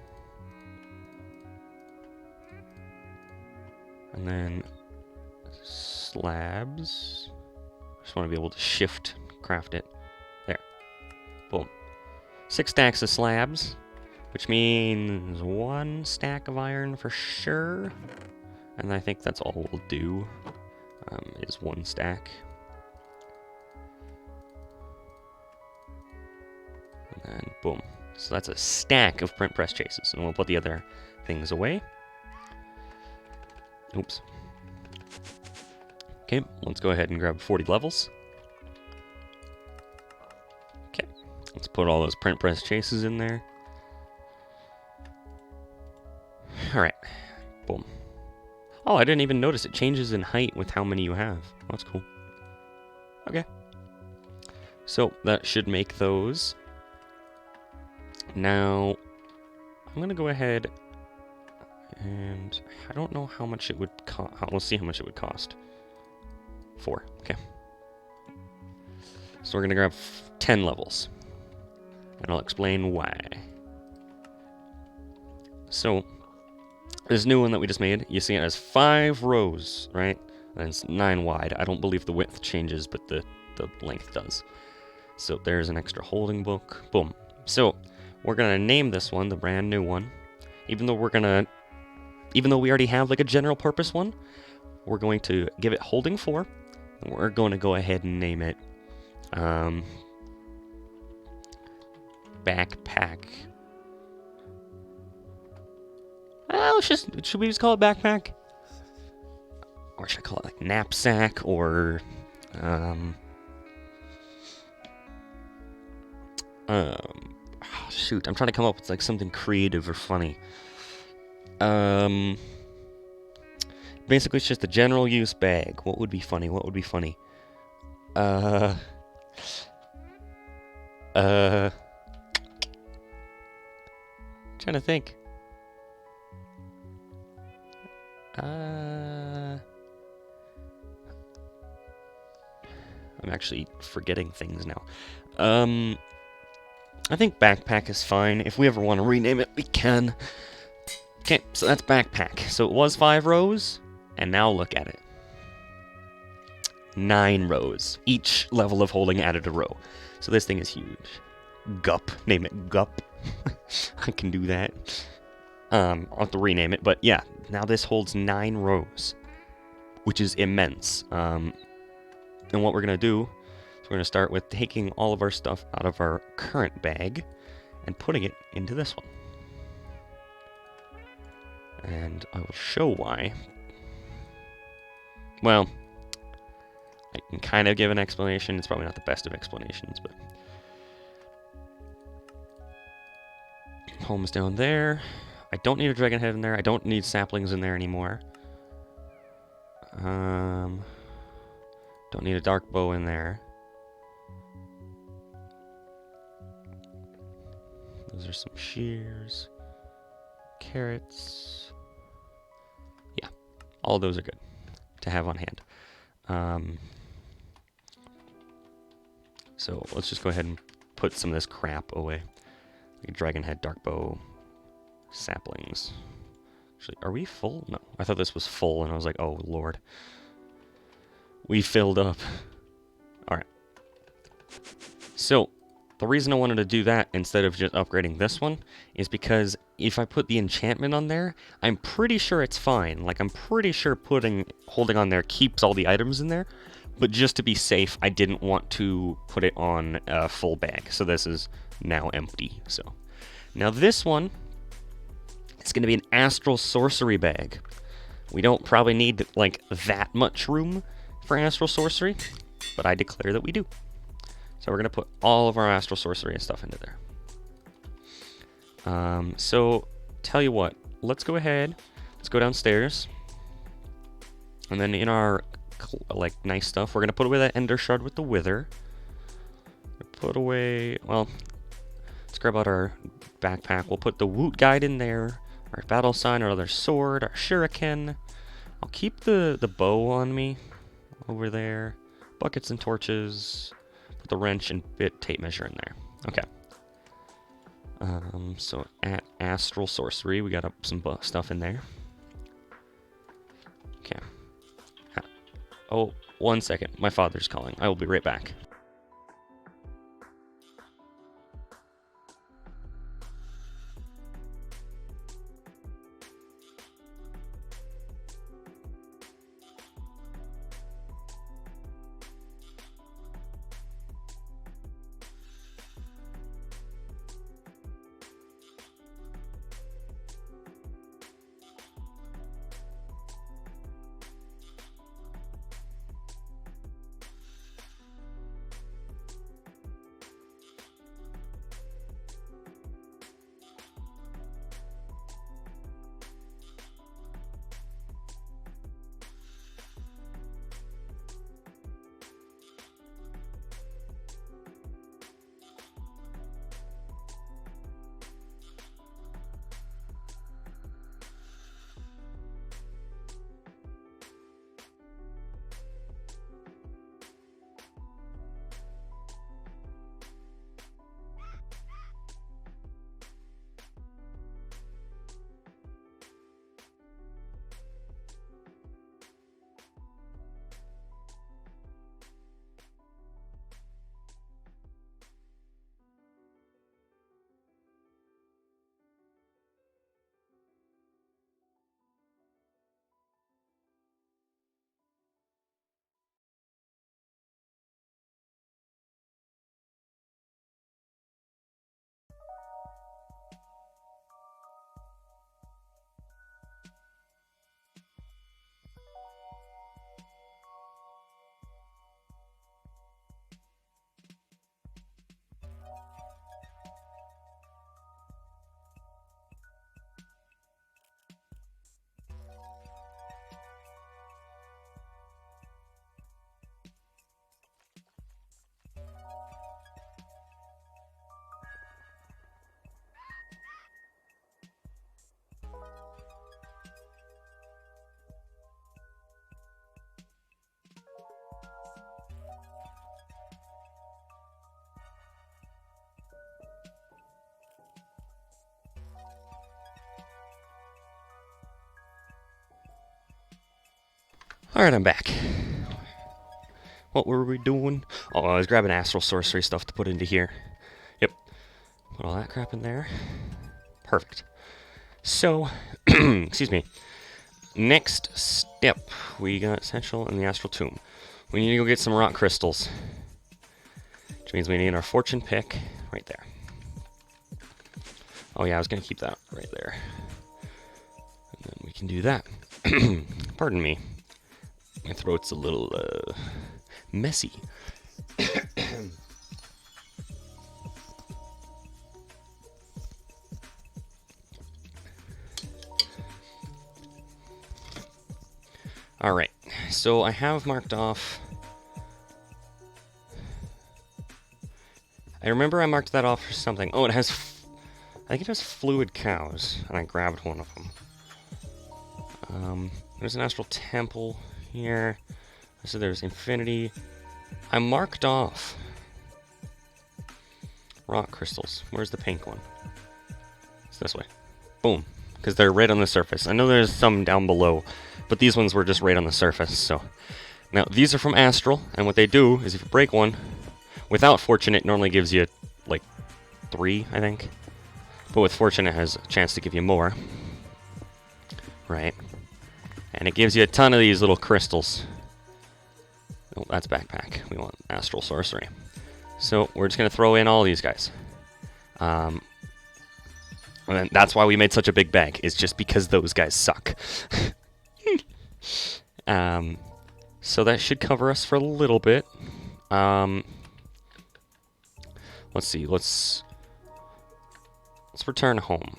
And then slabs. Just want to be able to shift craft it. There. Boom. 6 stacks of slabs, which means 1 stack of iron for sure. And I think that's all we'll do, is 1 stack. And then boom. So that's a stack of print press chases, and we'll put the other things away. Oops. Okay, let's go ahead and grab 40 levels. Okay, let's put all those print press chases in there. Alright, boom. Oh, I didn't even notice it changes in height with how many you have. Oh, that's cool. Okay. So, that should make those. Now, I'm going to go ahead and I don't know how much it would cost. We'll see how much it would cost. 4. Okay. So we're going to grab 10 levels. And I'll explain why. So, this new one that we just made, you see it has 5 rows, right? And it's 9 wide. I don't believe the width changes, but the length does. So there's an extra holding book. Boom. So we're going to name this one the brand new one. Even though we already have like a general purpose one, we're going to give it holding 4. And we're going to go ahead and name it backpack Should we just call it backpack? Or should I call it like knapsack or um shoot, I'm trying to come up with like something creative or funny. Basically it's just a general use bag. What would be funny? What would be funny? Uh trying to think. I'm actually forgetting things now. I think backpack is fine. If we ever want to rename it, we can. Okay, so that's backpack. So it was 5 rows, and now look at it. 9 rows. Each level of holding added a row. So this thing is huge. Gup. Name it Gup. I can do that. I'll have to rename it, but yeah, now this holds 9 rows, which is immense. And what we're going to do is we're going to start with taking all of our stuff out of our current bag and putting it into this one. And I will show why. Well, I can kind of give an explanation. It's probably not the best of explanations, but home's down there. I don't need a dragon head in there. I don't need saplings in there anymore. Don't need a dark bow in there. Those are some shears. Carrots. Yeah, all those are good to have on hand. So let's just go ahead and put some of this crap away. Like dragon head, dark bow, saplings. Actually, are we full? No, I thought this was full, and I was like, oh lord, we filled up. All right. So the reason I wanted to do that instead of just upgrading this one is because if I put the enchantment on there, I'm pretty sure it's fine. Like, I'm pretty sure holding on there keeps all the items in there. But just to be safe, I didn't want to put it on a full bag. So this is now empty. So now this one is going to be an astral sorcery bag. We don't probably need like that much room for astral sorcery, but I declare that we do. So we're going to put all of our astral sorcery and stuff into there. So tell you what, let's go ahead, let's go downstairs, and then in our like nice stuff, we're going to put away that ender shard with the wither. Put away, well, let's grab out our backpack. We'll put the woot guide in there, our battle sign, our other sword, our shuriken. I'll keep the bow on me over there. Buckets and torches. Put the wrench and bit tape measure in there. Okay. So at astral sorcery, we got some stuff in there. Okay. Oh, 1 second. My father's calling. I will be right back. Alright, I'm back. What were we doing? Oh, I was grabbing astral sorcery stuff to put into here. Yep. Put all that crap in there. Perfect. So, excuse me. Next step, we got Essential in the Astral Tomb. We need to go get some rock crystals. Which means we need our fortune pick right there. Oh yeah, I was going to keep that right there. And then we can do that. Pardon me. My throat's a little messy. Alright, so I have marked off... I remember I marked that off for something. Oh, it has... I think it has fluid cows, and I grabbed one of them. There's an astral temple here. So there's infinity. I marked off rock crystals. Where's the pink one? It's this way. Boom. Because they're right on the surface. I know there's some down below, but these ones were just right on the surface, so. Now, these are from Astral, and what they do is if you break one, without Fortune, it normally gives you, like, 3, I think. But with Fortune, it has a chance to give you more. Right. And it gives you a ton of these little crystals. Oh, that's backpack. We want Astral Sorcery. So, we're just going to throw in all these guys. And then that's why we made such a big bag, is just because those guys suck. So that should cover us for a little bit. Let's see, let's return home.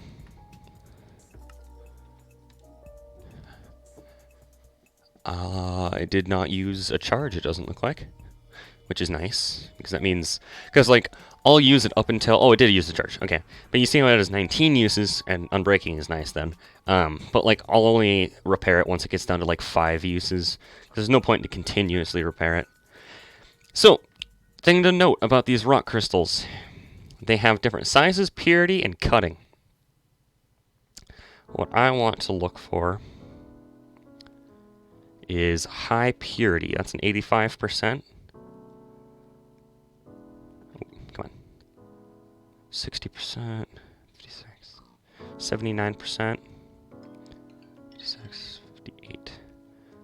I did not use a charge, it doesn't look like. Which is nice, because that means... Because, like, I'll use it up until... Oh, it did use the charge, okay. But you see how it has 19 uses, and Unbreaking is nice then. But, like, I'll only repair it once it gets down to, like, 5 uses. There's no point to continuously repair it. So, thing to note about these rock crystals. They have different sizes, purity, and cutting. What I want to look for is high purity. That's an 85%. 60%, 56, 79%, 56, 58,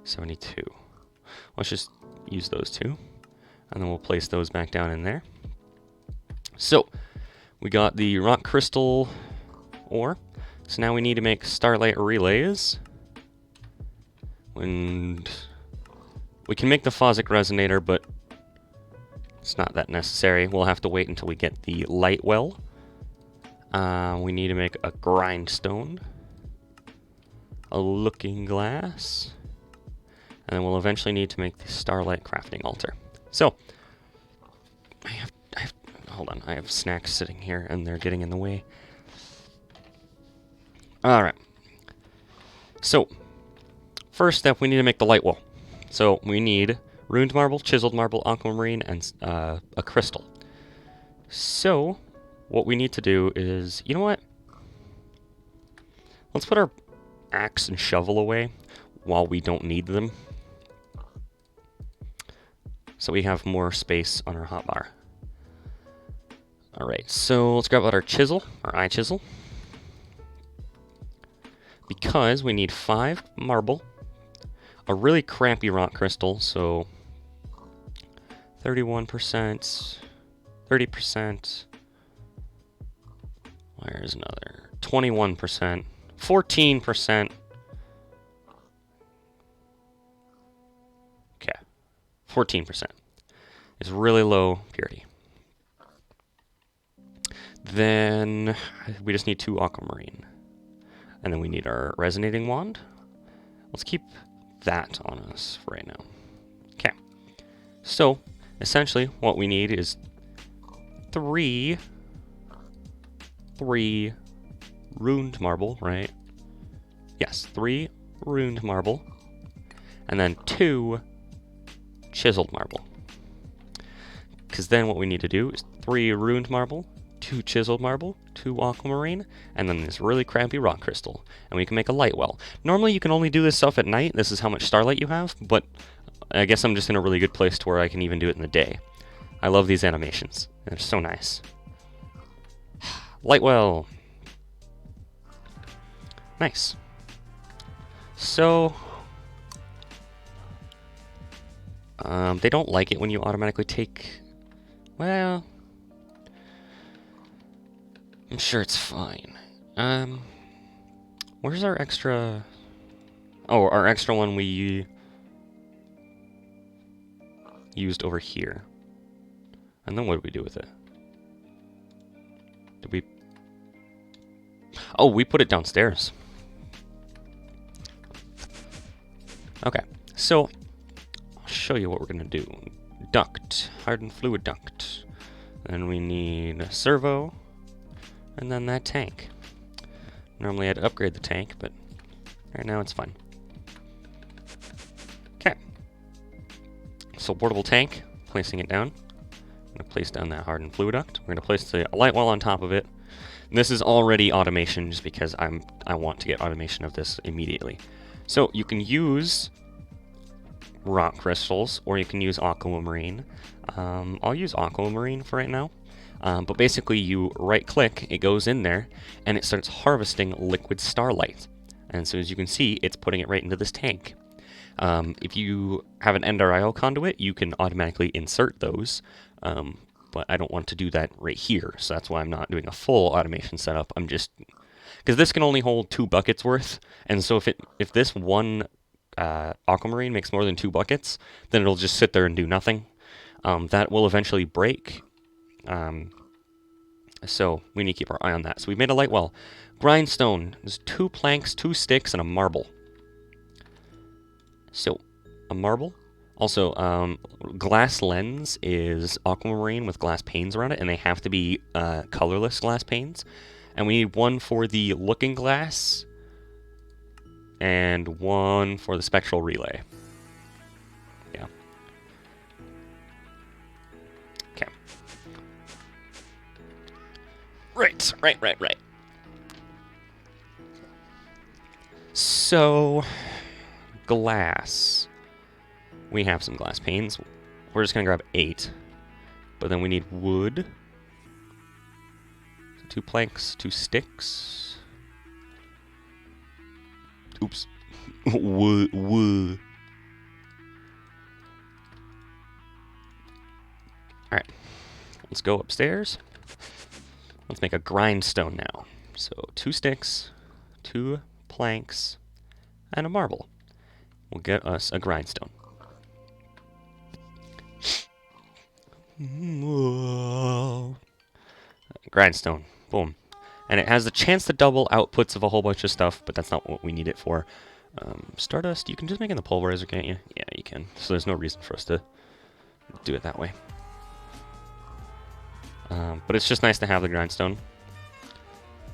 72. Let's just use those two, and then we'll place those back down in there. So, we got the rock crystal ore. So now we need to make starlight relays. And we can make the phosic resonator, but it's not that necessary. We'll have to wait until we get the light well. We need to make a grindstone, a looking glass, and then we'll eventually need to make the starlight crafting altar. So, hold on, I have snacks sitting here and they're getting in the way. Alright. So, first step, we need to make the light well. So, we need runed marble, chiseled marble, aquamarine, and a crystal. So, what we need to do is, you know what? Let's put our axe and shovel away while we don't need them. So we have more space on our hotbar. Alright, so let's grab out our chisel, our eye chisel. Because we need 5 marble, a really crappy rock crystal, so 31%, 30%, where's another, 21%, 14%, okay, 14%. It's really low purity. Then we just need 2 aquamarine. And then we need our resonating wand. Let's keep that on us for right now. Okay. So, essentially, what we need is 3 runed marble, right? Yes, 3 runed marble. And then 2 chiseled marble. Because then what we need to do is 3 runed marble, 2 chiseled marble, 2 aquamarine, and then this really crappy rock crystal. And we can make a light well. Normally you can only do this stuff at night. This is how much starlight you have, but I guess I'm just in a really good place to where I can even do it in the day. I love these animations. They're so nice. Light well. Nice. So, they don't like it when you automatically take, well, I'm sure it's fine. Where's our extra, oh, our extra one we used over here. And then what did we do with it? Did we, oh, we put it downstairs. Okay, so I'll show you what we're gonna do. Duct, hardened fluid duct. Then we need a servo, and then that tank. Normally I'd upgrade the tank, but right now it's fine. Okay, so portable tank, placing it down. I'm gonna place down that hardened fluid duct. We're gonna place the light well on top of it. And this is already automation just because I want to get automation of this immediately. So you can use rock crystals, or you can use aquamarine. I'll use aquamarine for right now. But basically you right click, it goes in there, and it starts harvesting liquid starlight. And so as you can see, it's putting it right into this tank. If you have an NDRIO conduit, you can automatically insert those. But I don't want to do that right here, so that's why I'm not doing a full automation setup. I'm just, because this can only hold 2 buckets worth, and so if this one aquamarine makes more than 2 buckets, then it'll just sit there and do nothing. That will eventually break. So we need to keep our eye on that. So we've made a light well. Grindstone. There's 2 planks, 2 sticks, and a marble. So, a marble. Also, glass lens is aquamarine with glass panes around it, and they have to be colorless glass panes. And we need 1 for the looking glass, and 1 for the spectral relay. Yeah. Okay. Right. So, glass. We have some glass panes. We're just gonna grab 8. But then we need wood. 2 planks, 2 sticks. Oops. Wood. Alright. Let's go upstairs. Let's make a grindstone now. So 2 sticks, 2 planks, and a marble will get us a grindstone. Grindstone. Boom. And it has the chance to double outputs of a whole bunch of stuff, but that's not what we need it for. Stardust, you can just make it in the pulverizer, can't you? Yeah, you can. So there's no reason for us to do it that way. But it's just nice to have the grindstone.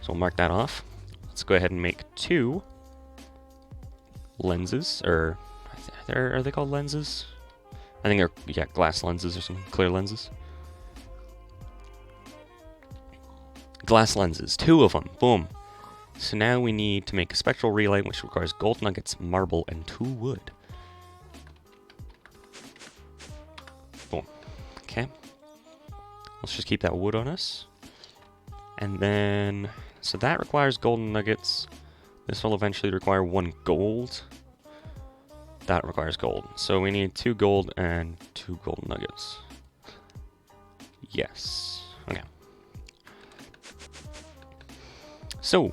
So we'll mark that off. Let's go ahead and make 2 lenses, or are they called lenses? I think they're, yeah, glass lenses or something, clear lenses. Glass lenses, 2 of them, boom. So now we need to make a spectral relay, which requires gold nuggets, marble, and 2 wood. Boom. Okay. Let's just keep that wood on us. And then, so that requires golden nuggets. This will eventually require 1 gold. That requires gold. So we need 2 gold and 2 golden nuggets. Yes. Okay. So,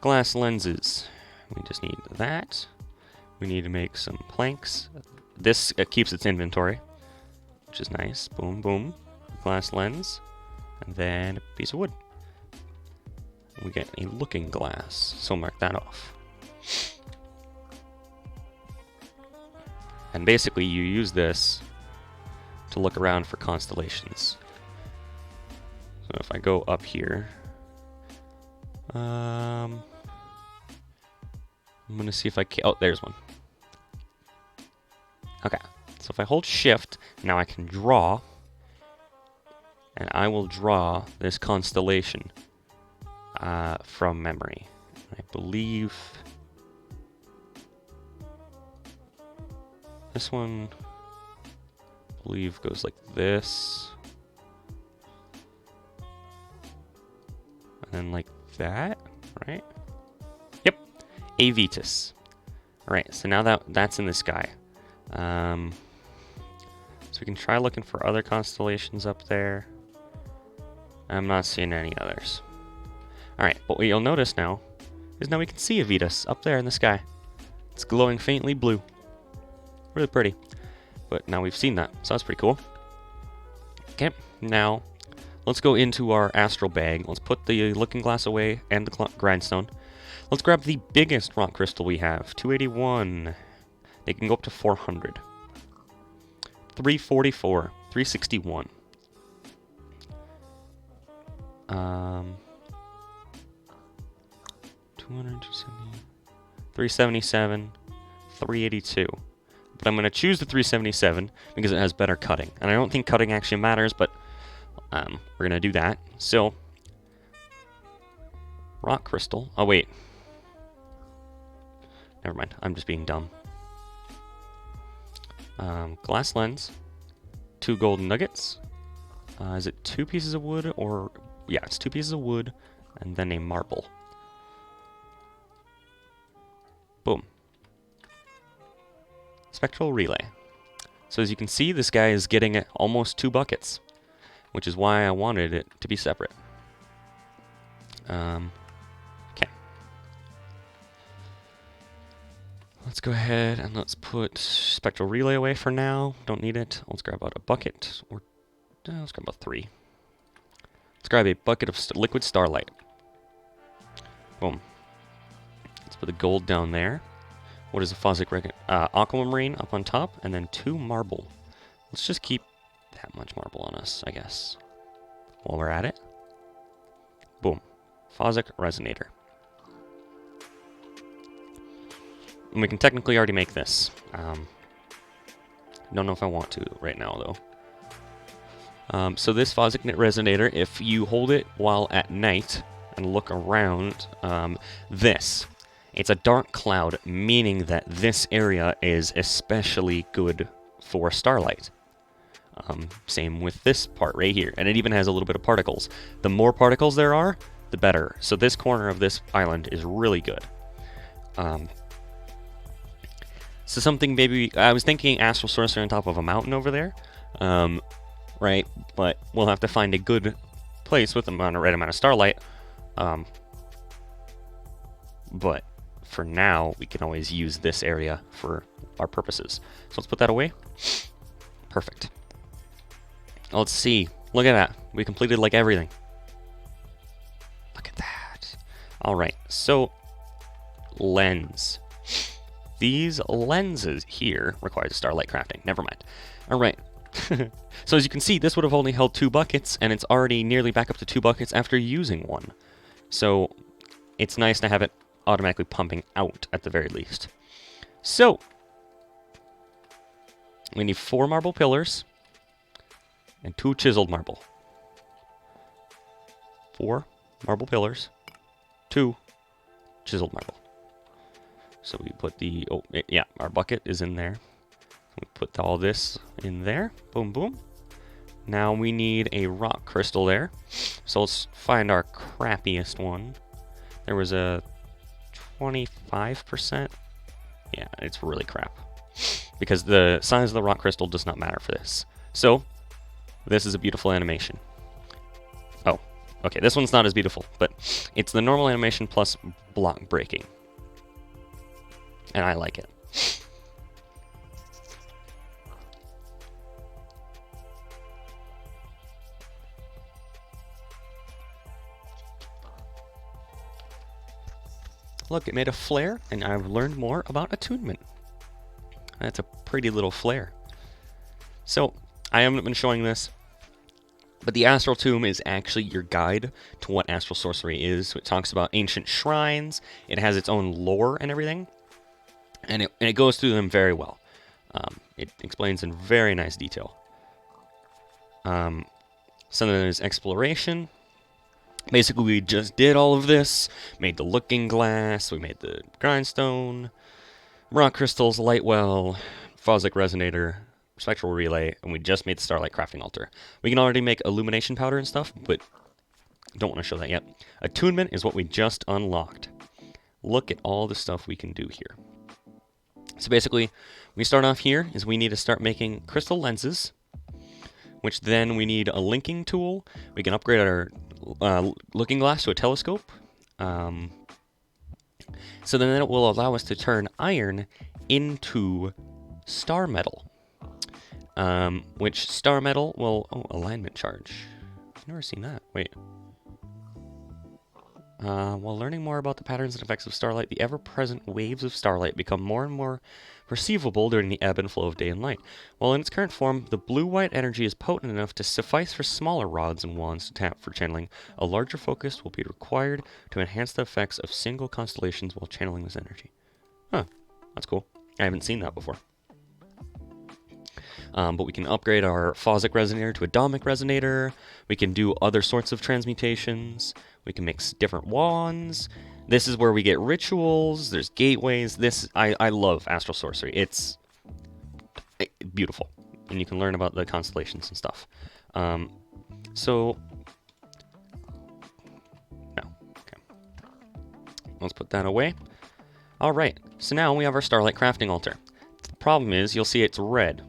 glass lenses. We just need that. We need to make some planks. This keeps its inventory, which is nice. Boom, boom. Glass lens. And then a piece of wood. We get a looking glass, so mark that off. And basically you use this to look around for constellations. So if I go up here, I'm gonna see if I can, oh, there's one. Okay, so if I hold shift, now I can draw, and I will draw this constellation from memory. I believe this one, goes like this, and then like that, right? Yep, Avitus. All right, so now that's in the sky. So we can try looking for other constellations up there. I'm not seeing any others. All right, but what you'll notice now is now we can see Avitus up there in the sky. It's glowing faintly blue. Really pretty. But now we've seen that, so that's pretty cool. Okay, now let's go into our astral bag. Let's put the looking glass away and the grindstone. Let's grab the biggest rock crystal we have, 281. They can go up to 400. 344, 361. 200, 377, 382. But I'm going to choose the 377 because it has better cutting. And I don't think cutting actually matters, but we're going to do that. So, rock crystal. Oh, wait. Never mind. I'm just being dumb. Glass lens. 2 golden nuggets. Is it 2 pieces of wood or... Yeah, it's 2 pieces of wood and then a marble. Boom. Spectral relay. So as you can see, this guy is getting almost 2 buckets, which is why I wanted it to be separate. Okay. Let's go ahead and let's put spectral relay away for now. Don't need it. Let's grab out a bucket, or let's grab about 3. Let's grab a bucket of liquid starlight. Boom. Let's put the gold down there. What is a Fossil record? Aquamarine up on top, and then 2 marble. Let's just keep that much marble on us, I guess. While we're at it. Boom. Fossil resonator. And we can technically already make this. Don't know if I want to right now, though. So this Fossil resonator, if you hold it while at night and look around, it's a dark cloud, meaning that this area is especially good for starlight. Same with this part right here, and it even has a little bit of particles. The more particles there are, the better. So this corner of this island is really good. So something maybe, I was thinking astral sorcerer on top of a mountain over there, right? But we'll have to find a good place with the right amount of starlight. But for now, we can always use this area for our purposes. So let's put that away. Perfect. Let's see. Look at that. We completed like everything. Look at that. All right. So, lens. These lenses here require starlight crafting. Never mind. All right. So as you can see, this would have only held 2 buckets, and it's already nearly back up to 2 buckets after using 1. So it's nice to have it automatically pumping out at the very least. So we need 4 marble pillars and 2 chiseled marble. 4 marble pillars, 2 chiseled marble. So we put the, our bucket is in there. We put all this in there. Boom, boom. Now we need a rock crystal there. So let's find our crappiest one. There was a 25%. Yeah, it's really crap. Because the size of the rock crystal does not matter for this. So, this is a beautiful animation. Oh, okay, this one's not as beautiful, but it's the normal animation plus block breaking. And I like it. Look, it made a flare, and I've learned more about attunement. That's a pretty little flare. So, I haven't been showing this, but the Astral Tomb is actually your guide to what astral sorcery is. So it talks about ancient shrines, it has its own lore and everything, and it goes through them very well. It explains in very nice detail. So then there's exploration. Basically, we just did all of this, made the looking glass, we made the grindstone, rock crystals, light well, phosic resonator, spectral relay, and we just made the starlight crafting altar. We can already make illumination powder and stuff, but don't want to show that yet. Attunement is what we just unlocked. Look at all the stuff we can do here. So basically, we start off here is we need to start making crystal lenses, which then we need a linking tool. We can upgrade our looking glass to a telescope. So then it will allow us to turn iron into star metal. Which star metal will... Oh, alignment charge. I've never seen that. Wait. While learning more about the patterns and effects of starlight, the ever-present waves of starlight become more and more perceivable during the ebb and flow of day and light. While in its current form, the blue-white energy is potent enough to suffice for smaller rods and wands to tap for channeling. A larger focus will be required to enhance the effects of single constellations while channeling this energy. Huh, that's cool. I haven't seen that before. But we can upgrade our phosic resonator to a domic resonator. We can do other sorts of transmutations. We can make different wands. This is where we get rituals. There's gateways. I love astral sorcery. It's beautiful, and you can learn about the constellations and stuff. No. Okay. Let's put that away. All right. So now we have our starlight crafting altar. The problem is, you'll see it's red.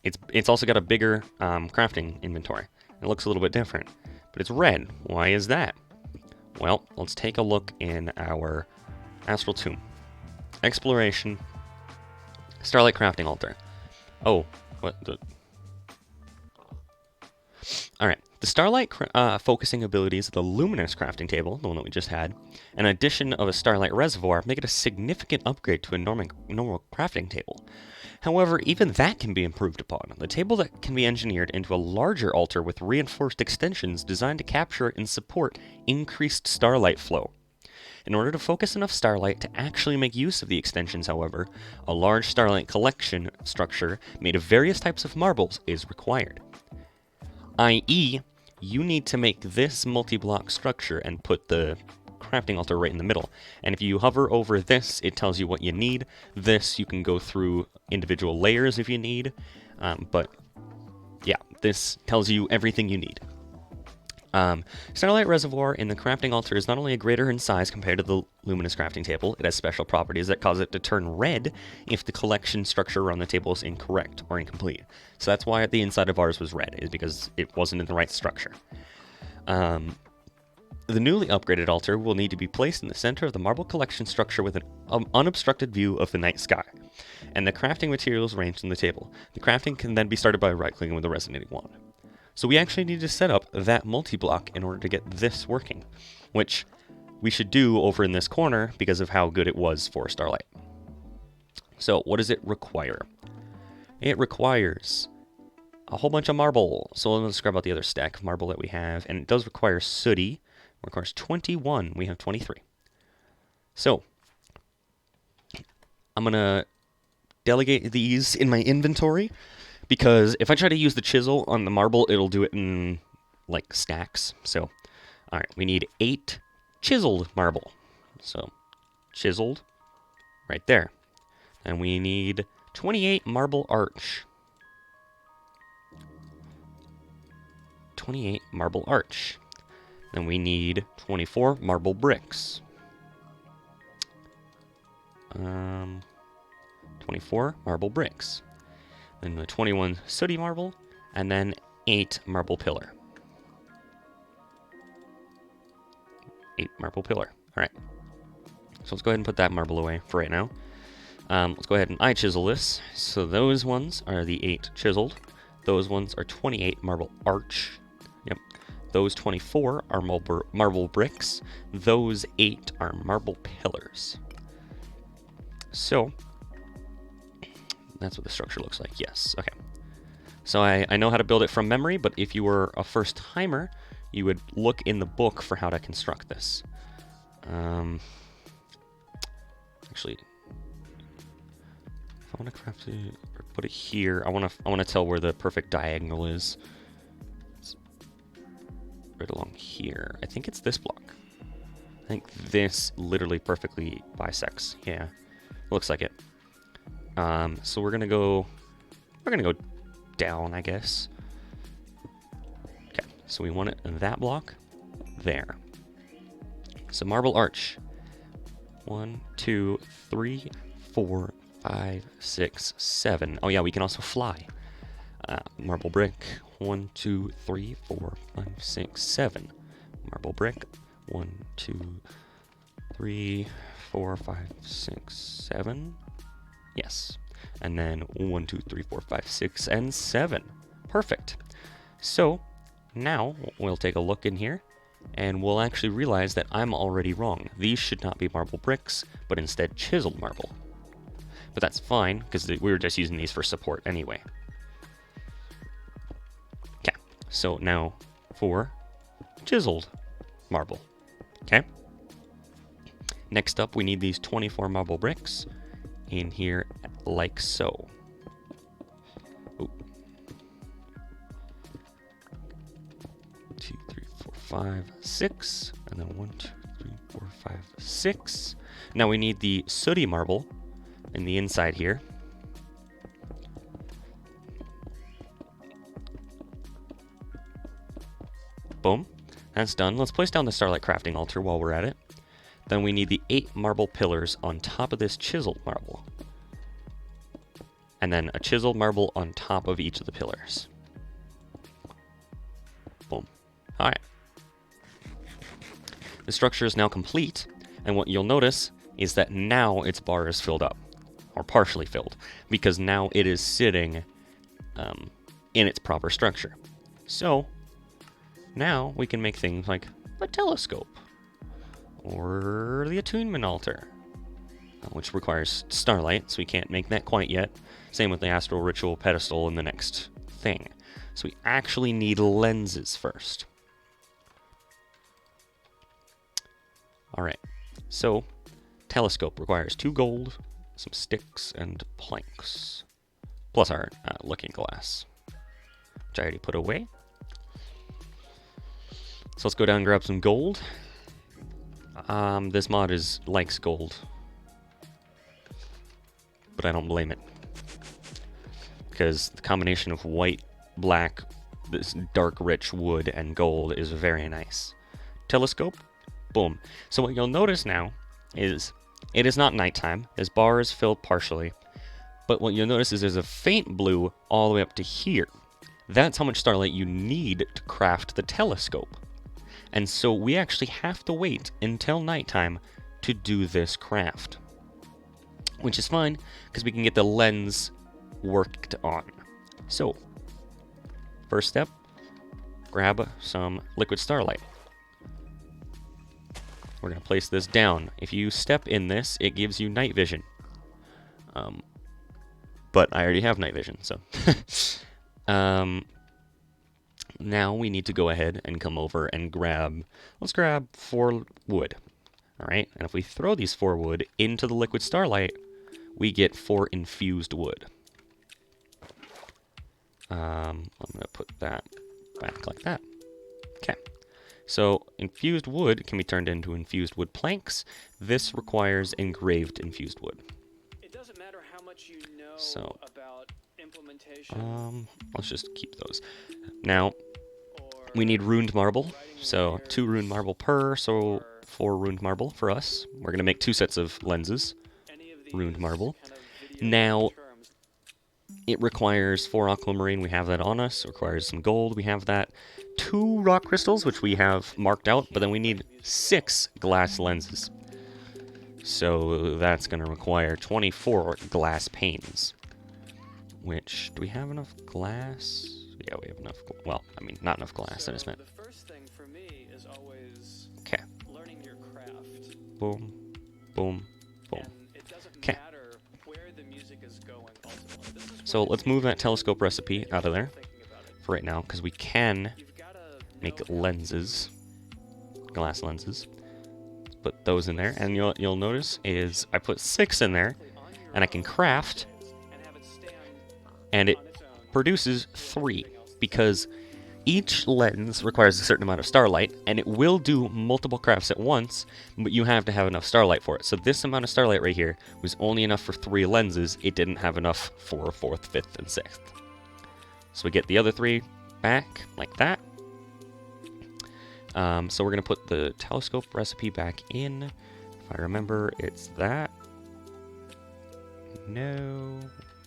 It's also got a bigger crafting inventory. It looks a little bit different, but it's red. Why is that? Well, let's take a look in our astral tomb. Exploration. Starlight crafting altar. Oh, what the... Alright, the starlight focusing abilities of the luminous crafting table, the one that we just had, an addition of a starlight reservoir make it a significant upgrade to a normal crafting table. However, even that can be improved upon. The table that can be engineered into a larger altar with reinforced extensions designed to capture and support increased starlight flow. In order to focus enough starlight to actually make use of the extensions, however, a large starlight collection structure made of various types of marbles is required. i.e., you need to make this multi-block structure and put the crafting altar right in the middle. And if you hover over this, it tells you what you need. This, you can go through individual layers if you need. But yeah, this tells you everything you need. Starlight Reservoir in the crafting altar is not only greater in size compared to the luminous crafting table, it has special properties that cause it to turn red if the collection structure around the table is incorrect or incomplete. So that's why the inside of ours was red, is because it wasn't in the right structure. The newly upgraded altar will need to be placed in the center of the marble collection structure with an unobstructed view of the night sky, and the crafting materials arranged on the table. The crafting can then be started by right-clicking with the resonating wand. So we actually need to set up that multi-block in order to get this working, which we should do over in this corner because of how good it was for Starlight. So what does it require? It requires a whole bunch of marble. So let's describe about the other stack of marble that we have, and it does require sooty. It requires 21. We have 23. So I'm going to delegate these in my inventory, because if I try to use the chisel on the marble, it'll do it in, like, stacks. So, alright, we need 8 chiseled marble. So, chiseled, right there. And we need 28 marble arch. 28 marble arch. Then we need 24 marble bricks. 24 marble bricks. Then the 21 sooty marble, and then 8 marble pillar. 8 marble pillar. Alright. So let's go ahead and put that marble away for right now. Let's go ahead and eye chisel this. So those ones are the 8 chiseled. Those ones are 28 marble arch. Yep. Those 24 are marble bricks. Those 8 are marble pillars. So that's what the structure looks like, yes. Okay. So I know how to build it from memory, but if you were a first-timer, you would look in the book for how to construct this. Actually, if I want to craft it, or put it here, I want to tell where the perfect diagonal is. right along here. I think it's this block. I think this literally perfectly bisects. Yeah, looks like it. So we're gonna go down, I guess. Okay, so we want it in that block there. So marble arch. 1, 2, 3, 4, 5, 6, 7. Oh yeah, we can also fly. Marble brick. 1, 2, 3, 4, 5, 6, 7. Marble brick. 1, 2, 3, 4, 5, 6, 7. Yes. And then 1, 2, 3, 4, 5, 6, and 7. Perfect. So now we'll take a look in here, and we'll actually realize that I'm already wrong. These should not be marble bricks, but instead chiseled marble. But that's fine, because we were just using these for support anyway. Okay, so now for chiseled marble. Okay. Next up, we need these 24 marble bricks in here like so. Ooh. 2, 3, 4, 5, 6, and then 1, 2, 3, 4, 5, 6. Now we need the sooty marble in the inside here. Boom. That's done. Let's place down the Starlight Crafting Altar while we're at it. Then we need the 8 marble pillars on top of this chiseled marble. And then a chiseled marble on top of each of the pillars. Boom. Alright. The structure is now complete, and what you'll notice is that now its bar is filled up. Or partially filled. Because now it is sitting in its proper structure. So, now we can make things like a telescope. Or the attunement altar, which requires starlight, so we can't make that quite yet. Same with the astral ritual pedestal in the next thing. So we actually need lenses first. Alright, so telescope requires 2 gold, some sticks, and planks. Plus our looking glass, which I already put away. So let's go down and grab some gold. This mod likes gold, but I don't blame it, because the combination of white, black, this dark rich wood, and gold is very nice. Telescope, boom. So what you'll notice now is it is not nighttime. This bar is filled partially, but what you'll notice is there's a faint blue all the way up to here. That's how much starlight you need to craft the telescope. And so we actually have to wait until nighttime to do this craft. Which is fine, because we can get the lens worked on. So, first step, grab some liquid starlight. We're going to place this down. If you step in this, it gives you night vision. But I already have night vision, so... Now we need to go ahead and come over and let's grab 4 wood. Alright, and if we throw these 4 wood into the liquid starlight, we get 4 infused wood. I'm going to put that back like that. Okay, so infused wood can be turned into infused wood planks. This requires engraved infused wood. It doesn't matter how much you know about implementation. Let's just keep those. Now, we need runed marble, so 2 runed marble per, so 4 runed marble for us. We're going to make 2 sets of lenses, runed marble. Now, it requires 4 aquamarine, we have that on us. It requires some gold, we have that. 2 rock crystals, which we have marked out, but then we need 6 glass lenses. So that's going to require 24 glass panes. Which, do we have enough glass? Yeah, we have enough. Well, I mean, not enough glass. I just meant. The first thing for me is always learning your craft. Boom, boom, boom. Okay. So let's move that telescope recipe out of there for right now, because we can make lenses, glass lenses. Put those in there, and you'll notice is I put 6 in there, and I can craft, and it produces 3, because Each lens requires a certain amount of starlight, and it will do multiple crafts at once, but you have to have enough starlight for it. So this amount of starlight right here was only enough for 3 lenses. It didn't have enough for 4th, 5th, and 6th. So we get the other 3 back, like that. So we're going to put the telescope recipe back in. If I remember, it's that. No.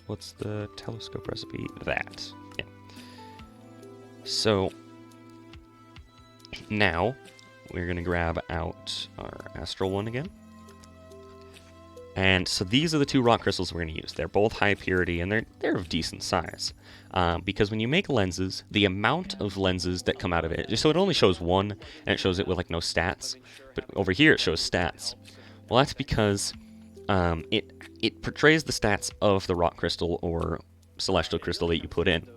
What's the telescope recipe? That. Yeah. So now we're going to grab out our astral one again. And so these are the 2 rock crystals we're going to use. They're both high purity, and they're of decent size. Because when you make lenses, the amount of lenses that come out of it, so it only shows 1, and it shows it with like no stats. But over here it shows stats. Well, that's because it portrays the stats of the rock crystal or celestial crystal that you put in.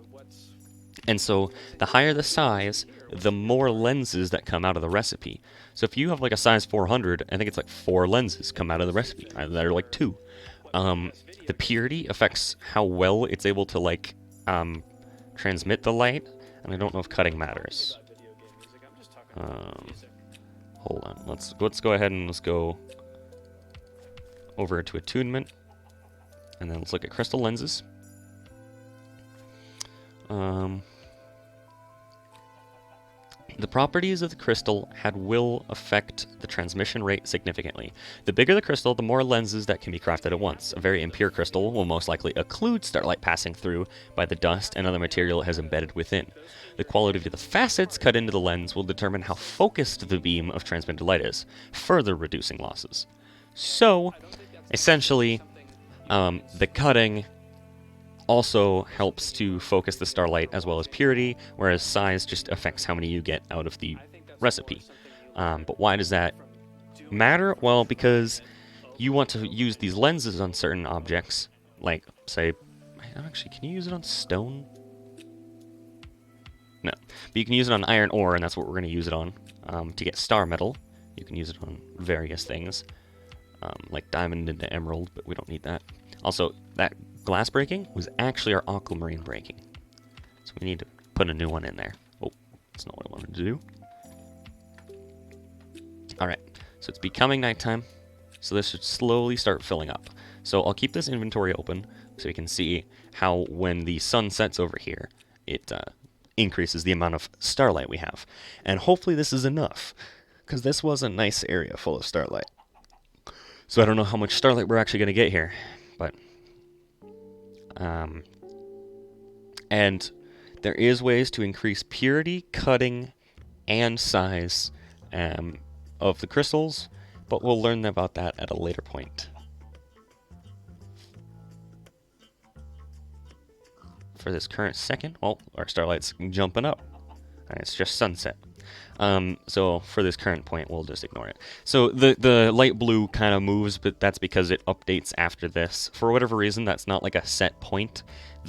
And so the higher the size, the more lenses that come out of the recipe. So if you have like a size 400, I think it's like 4 lenses come out of the recipe. That are like 2. The purity affects how well it's able to like transmit the light, and I don't know if cutting matters. Hold on, let's go ahead and let's go over to attunement, and then let's look at crystal lenses. The properties of the crystal will affect the transmission rate significantly. The bigger the crystal, the more lenses that can be crafted at once. A very impure crystal will most likely occlude starlight passing through by the dust and other material it has embedded within. The quality of the facets cut into the lens will determine how focused the beam of transmitted light is, further reducing losses. So, essentially, the cutting also helps to focus the starlight as well as purity, whereas size just affects how many you get out of the recipe. But why does that matter? Well, because you want to use these lenses on certain objects, like, say, actually, can you use it on stone? No, but you can use it on iron ore, and that's what we're going to use it on. To get star metal, you can use it on various things, like diamond into emerald, but we don't need that. Also, that glass breaking was actually our aquamarine breaking. So we need to put a new one in there. Oh, that's not what I wanted to do. Alright, so it's becoming nighttime, so this should slowly start filling up. So I'll keep this inventory open so you can see how when the sun sets over here, it increases the amount of starlight we have. And hopefully this is enough, because this was a nice area full of starlight. So I don't know how much starlight we're actually going to get here, but and there is ways to increase purity, cutting, and size of the crystals, but we'll learn about that at a later point. For this current second, well, our starlight's jumping up. And it's just sunset. So for this current point, we'll just ignore it. So the light blue kind of moves, but that's because it updates after this. For whatever reason, that's not like a set point.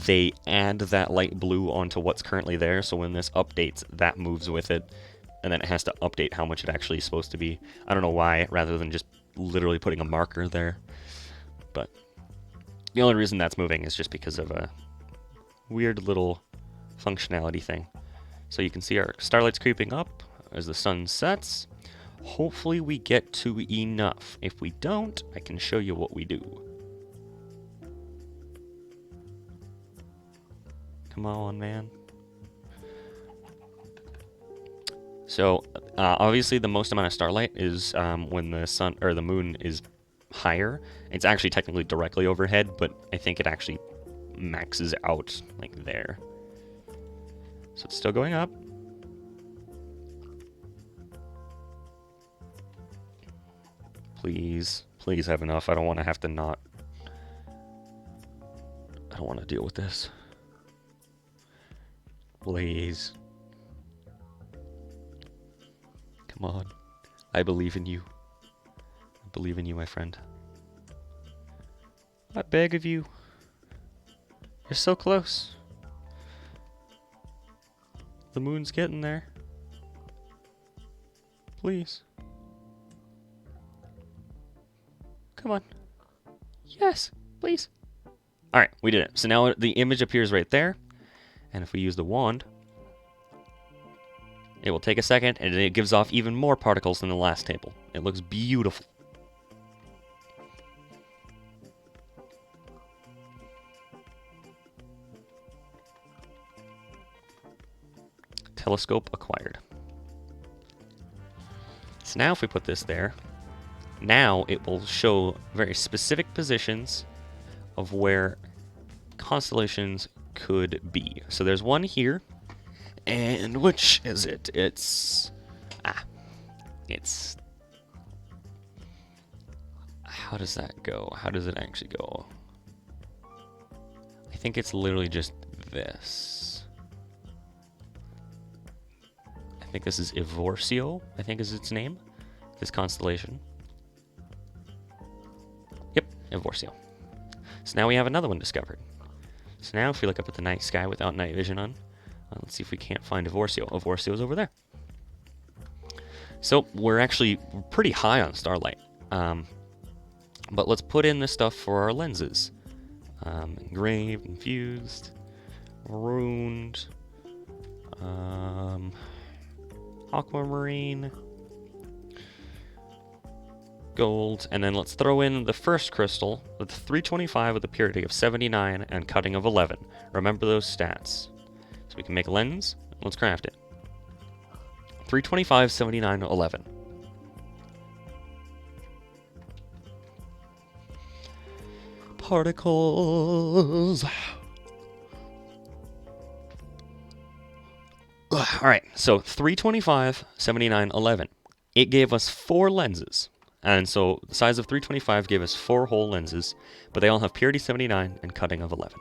They add that light blue onto what's currently there, so when this updates, that moves with it, and then it has to update how much it actually is supposed to be. I don't know why, rather than just literally putting a marker there. But the only reason that's moving is just because of a weird little functionality thing. So you can see our starlight's creeping up as the sun sets. Hopefully we get to enough. If we don't, I can show you what we do. Come on, man. So, obviously the most amount of starlight is when the sun or the moon is higher. It's actually technically directly overhead, but I think it actually maxes out like there. So it's still going up. Please, please have enough. I don't want to have to not. I don't want to deal with this. Please. Come on. I believe in you. I believe in you, my friend. I beg of you. You're so close. The moon's getting there. Please. Come on. Yes, please. Alright, we did it. So now the image appears right there. And if we use the wand, It will take a second, and it gives off even more particles than the last table. It looks beautiful. Telescope acquired. So now if we put this there, now it will show very specific positions of where constellations could be. So there's one here, and which is it? It's how does that go? How does it actually go? I think it's literally just this. I think this is Evorcio, I think is its name, this constellation. Yep, Evorcio. So now we have another one discovered. So now if we look up at the night sky without night vision on, let's see if we can't find Evorcio. Evorcio's over there. So we're actually pretty high on starlight. But let's put in the stuff for our lenses. Engraved, infused, ruined, aquamarine, gold, and then let's throw in the first crystal with 325 with a purity of 79 and cutting of 11. Remember those stats. So we can make a lens. Let's craft it. 325, 79, 11. Particles. Alright, so 325, 79, 11. It gave us 4 lenses. And so the size of 325 gave us 4 whole lenses, but they all have purity 79 and cutting of 11.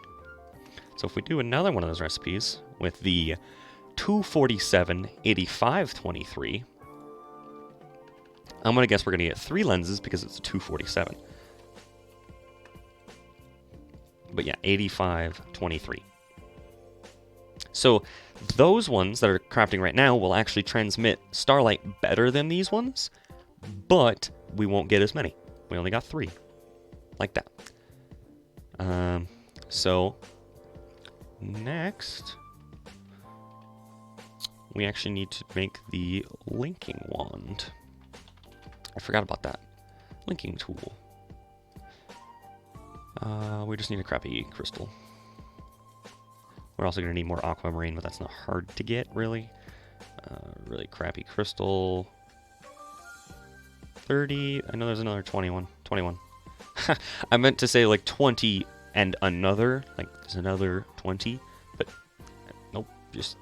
So if we do another one of those recipes with the 247, 85, 23, I'm going to guess we're going to get 3 lenses because it's a 247. But yeah, 85, 23. So those ones that are crafting right now will actually transmit starlight better than these ones, but we won't get as many. We only got 3. Like that. So next, we actually need to make the linking wand. I forgot about that. Linking tool. We just need a crappy crystal. We're also going to need more aquamarine, but that's not hard to get, really. Really crappy crystal. 30. I know there's another 21. 21. I meant to say like 20 and another. Like there's another 20. But nope. Just.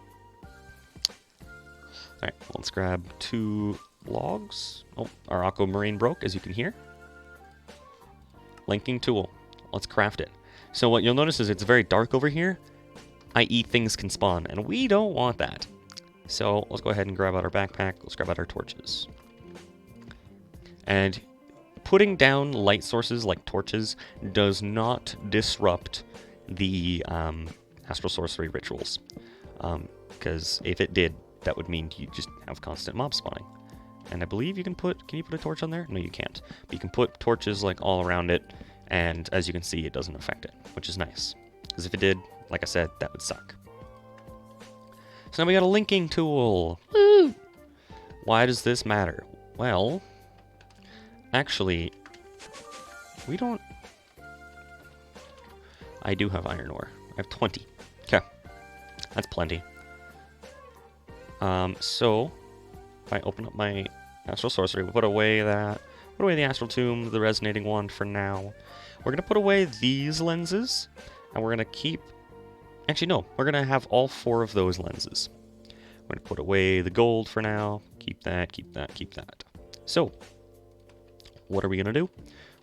Alright, let's grab 2 logs. Oh, our aquamarine broke, as you can hear. Linking tool. Let's craft it. So what you'll notice is it's very dark over here, i.e. things can spawn, and we don't want that. So let's go ahead and grab out our backpack. Let's grab out our torches. And putting down light sources like torches does not disrupt the astral sorcery rituals. Because if it did, that would mean you just have constant mob spawning. And I believe you can you put a torch on there? No, you can't. But you can put torches like all around it, and as you can see, it doesn't affect it, which is nice. Because if it did, like I said, that would suck. So now we got a linking tool. Woo! Why does this matter? Well, actually, we don't... I do have iron ore. I have 20. Okay. That's plenty. So, if I open up my astral sorcery, we'll put away that. Put away the astral tomb, the resonating wand for now. We're going to put away these lenses, and we're going to keep... Actually, no. We're going to have all 4 of those lenses. We're going to put away the gold for now. Keep that, keep that, keep that. So, what are we going to do?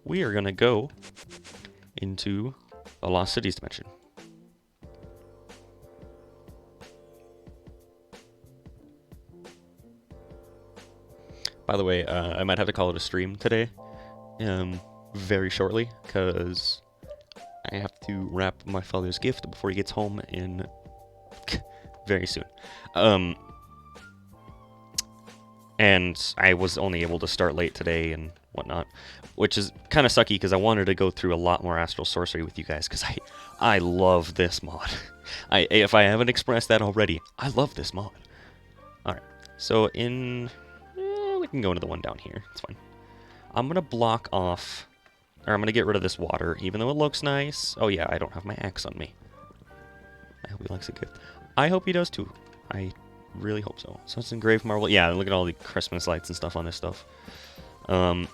We are going to go into a Lost Cities dimension. By the way, I might have to call it a stream today, very shortly, because I have to wrap my father's gift before he gets home in very soon. And I was only able to start late today and whatnot, which is kind of sucky because I wanted to go through a lot more astral sorcery with you guys, because I love this mod. If I haven't expressed that already, I love this mod. Alright, So we can go into the one down here. It's fine. I'm going to block off, or I'm going to get rid of this water, even though it looks nice. Oh yeah, I don't have my axe on me. I hope he likes it good. I hope he does too. I really hope so. So it's engraved marble. Yeah, look at all the Christmas lights and stuff on this stuff. Oh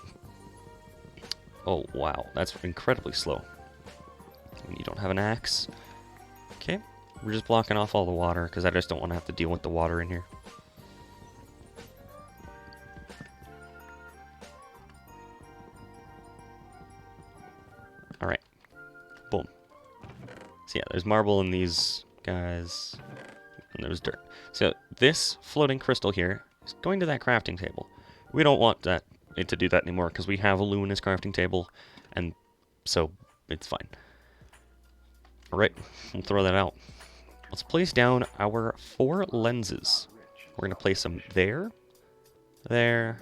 wow, that's incredibly slow. When you don't have an axe. Okay, we're just blocking off all the water because I just don't want to have to deal with the water in here. Alright. Boom. So yeah, there's marble in these guys. And there's dirt. So this floating crystal here is going to that crafting table. We don't want it to do that anymore because we have a luminous crafting table, and so it's fine. Alright, we'll throw that out. Let's place down our 4 lenses. We're going to place them there, there,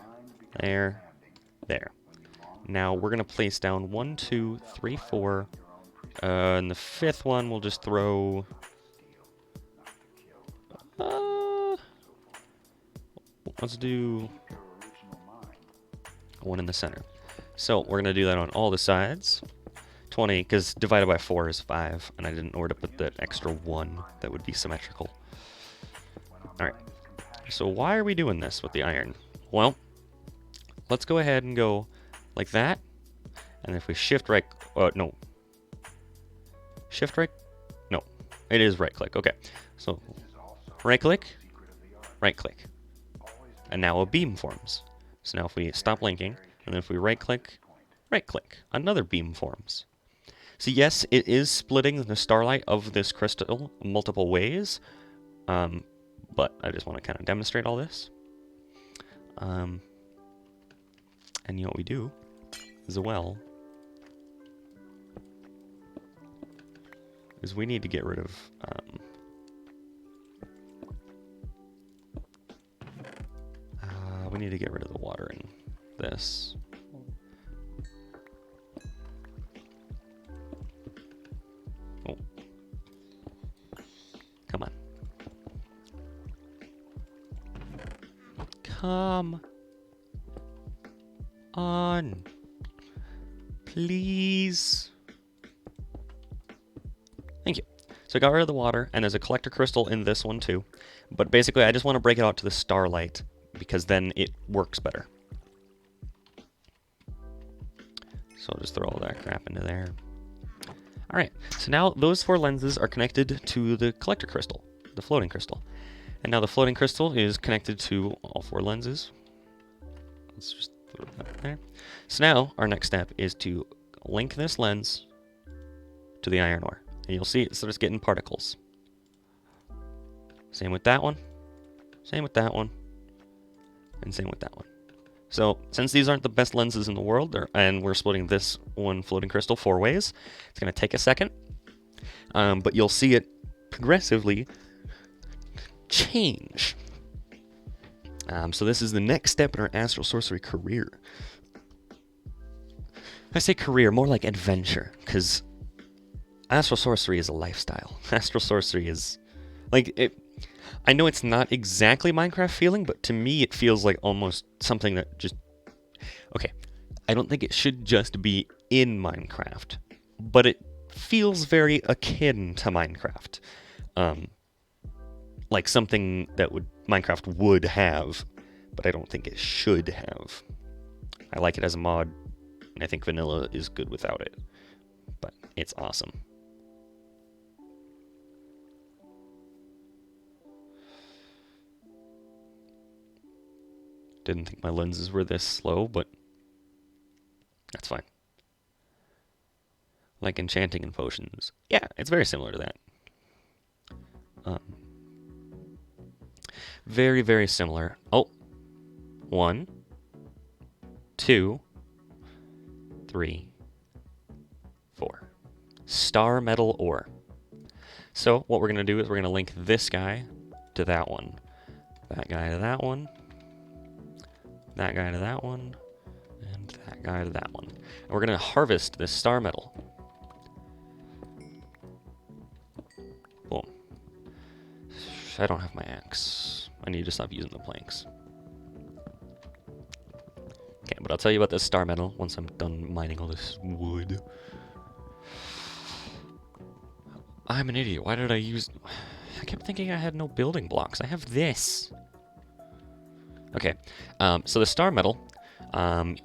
there, there. Now we're going to place down 1, 2, 3, 4, and the 5th one we'll just throw... let's do one in the center. So we're going to do that on all the sides. 20, because divided by 4 is 5, and I didn't know where to put that extra 1 that would be symmetrical. Alright, so why are we doing this with the iron? Well, let's go ahead and go like that, and if we shift right, no. Shift right? No, it is right click, okay. So, right click, right click. And now a beam forms. So now if we stop linking, and then if we right click, another beam forms. So yes, it is splitting the starlight of this crystal multiple ways, but I just want to kind of demonstrate all this. And you know what we do as well is we need to get rid of the water in this. Oh. Come on. Come on. Please. Thank you. So I got rid of the water, and there's a collector crystal in this one too. But basically, I just want to break it out to the starlight, because then it works better. So I'll just throw all that crap into there. Alright, so now those 4 lenses are connected to the collector crystal, the floating crystal. And now the floating crystal is connected to all 4 lenses. Let's just throw that there. So now our next step is to link this lens to the iron ore. And you'll see it starts getting particles. Same with that one. Same with that one. And same with that one. So, since these aren't the best lenses in the world, and we're splitting this one floating crystal 4 ways, it's going to take a second. But you'll see it progressively change. So this is the next step in our astral sorcery career. I say career, more like adventure, because astral sorcery is a lifestyle. Astral sorcery is, like, I know it's not exactly Minecraft feeling, but to me it feels like almost something that just... Okay, I don't think it should just be in Minecraft, but it feels very akin to Minecraft. Like something that Minecraft would have, but I don't think it should have. I like it as a mod, and I think vanilla is good without it, but it's awesome. Didn't think my lenses were this slow, but that's fine. Like enchanting and potions. Yeah, it's very similar to that. Very, very similar. Oh. 1, 2, 3, 4. Star metal ore. So what we're going to do is we're going to link this guy to that one. That guy to that one. That guy to that one, and that guy to that one. And we're going to harvest this star metal. Boom. I don't have my axe. I need to stop using the planks. Okay, but I'll tell you about this star metal once I'm done mining all this wood. I'm an idiot. Why did I use... I kept thinking I had no building blocks. I have this. Okay, so the star metal,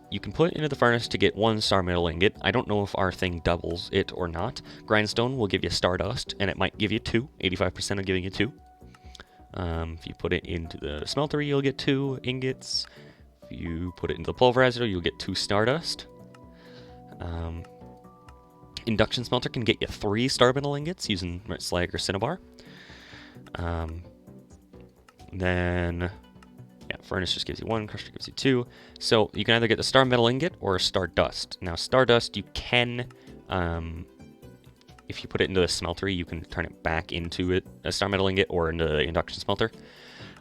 you can put into the furnace to get 1 star metal ingot. I don't know if our thing doubles it or not. Grindstone will give you stardust, and it might give you 2. 85% of giving you 2. If you put it into the smeltery, you'll get 2 ingots. If you put it into the pulverizer, you'll get 2 stardust. Induction smelter can get you 3 star metal ingots using slag or cinnabar. Then, yeah, furnace just gives you 1, crusher gives you 2. So you can either get the star metal ingot or a stardust. Now, stardust you can, if you put it into the smeltery, you can turn it back into a star metal ingot or into the induction smelter.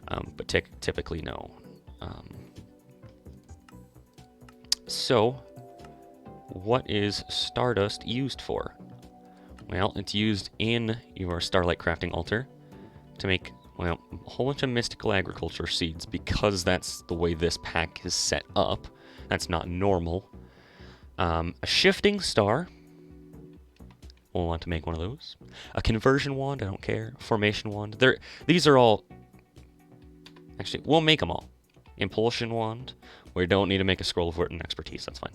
But typically, no. So, what is stardust used for? Well, it's used in your starlight crafting altar to make, well, a whole bunch of mystical agriculture seeds, because that's the way this pack is set up. That's not normal. A shifting star. We'll want to make one of those. A conversion wand, I don't care. Formation wand. These are all... Actually, we'll make them all. Impulsion wand. We don't need to make a scroll of word and expertise, that's fine.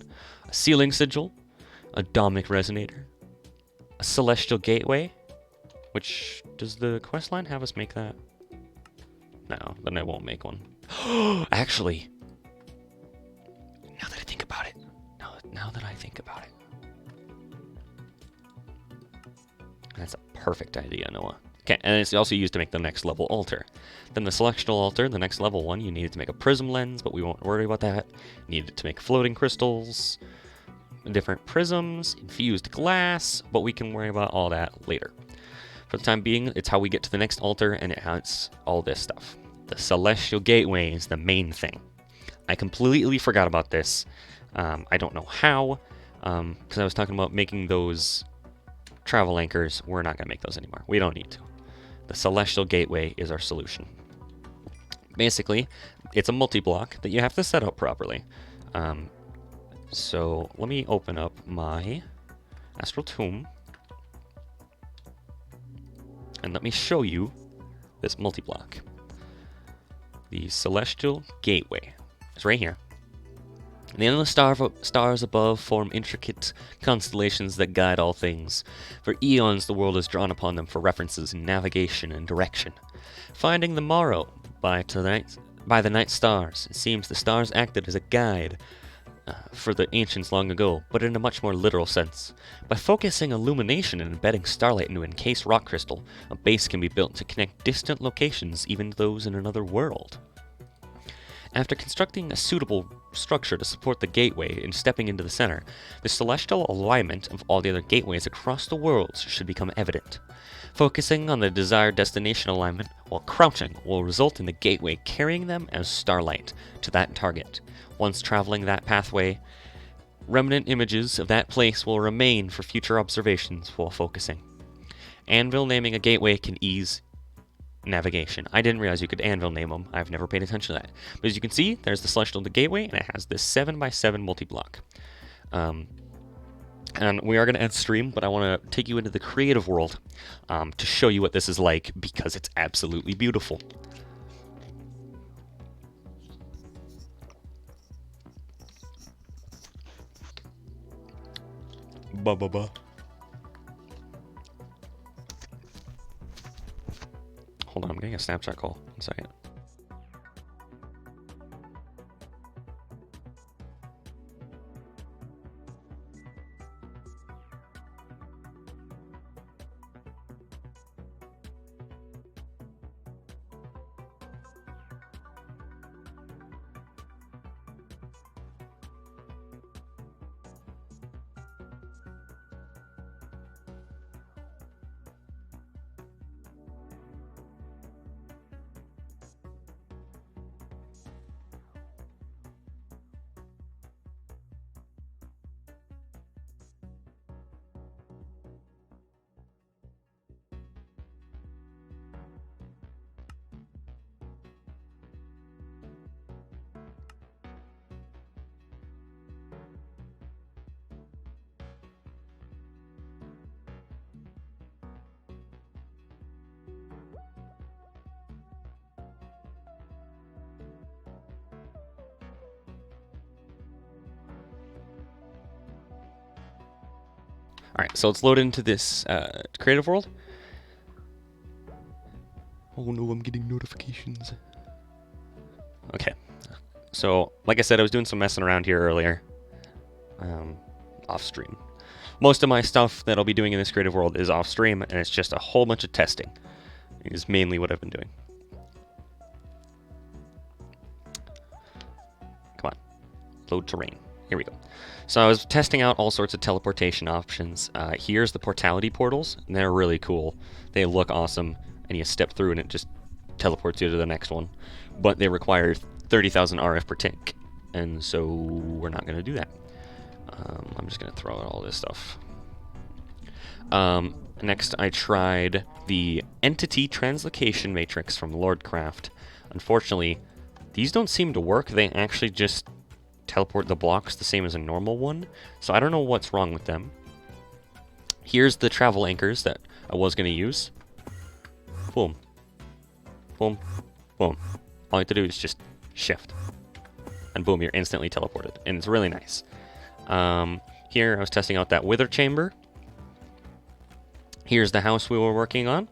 A sealing sigil. A domic resonator. A celestial gateway. Which, does the questline have us make that? No, then I won't make one. Actually, now that I think about it, that's a perfect idea, Noah. Okay, and it's also used to make the next level altar. Then the celestial altar, the next level one, you needed to make a prism lens, but we won't worry about that. You needed to make floating crystals, different prisms, infused glass, but we can worry about all that later. For the time being, it's how we get to the next altar, and it has all this stuff. The celestial gateway is the main thing. I completely forgot about this. I don't know how, because I was talking about making those travel anchors. We're not going to make those anymore. We don't need to. The celestial gateway is our solution. Basically, it's a multi-block that you have to set up properly. So let me open up my astral tomb. And let me show you this multi-block. The celestial gateway is right here. The endless stars above form intricate constellations that guide all things. For eons the world has drawn upon them for references in navigation and direction. Finding the morrow by the night stars, it seems the stars acted as a guide for the ancients long ago, but in a much more literal sense. By focusing illumination and embedding starlight into an encased rock crystal, a base can be built to connect distant locations, even those in another world. After constructing a suitable structure to support the gateway and stepping into the center, the celestial alignment of all the other gateways across the worlds should become evident. Focusing on the desired destination alignment while crouching will result in the gateway carrying them as starlight to that target. Once traveling that pathway, remnant images of that place will remain for future observations while focusing. Anvil naming a gateway can ease navigation. I didn't realize you could anvil name them. I've never paid attention to that. But as you can see, there's the celestial gateway, and it has this 7x7 multi-block. And we are going to end stream, but I want to take you into the creative world to show you what this is like, because it's absolutely beautiful. Ba-ba-ba. Hold on, I'm getting a Snapchat call. 1 second. Alright, so let's load into this creative world. Oh no, I'm getting notifications. Okay. So, like I said, I was doing some messing around here earlier. Off stream. Most of my stuff that I'll be doing in this creative world is off stream, and it's just a whole bunch of testing. Is mainly what I've been doing. Come on. Load terrain. Here we go. So I was testing out all sorts of teleportation options. Here's the portality portals, and they're really cool. They look awesome, and you step through and it just teleports you to the next one. But they require 30,000 RF per tick, and so we're not going to do that. I'm just going to throw out all this stuff. Next, I tried the Entity Translocation Matrix from Lordcraft. Unfortunately, these don't seem to work. They actually just teleport the blocks the same as a normal one, so I don't know what's wrong with them. Here's the travel anchors that I was going to use. Boom. Boom. Boom. All you have to do is just shift. And boom, you're instantly teleported. And it's really nice. Here, I was testing out that Wither Chamber. Here's the house we were working on.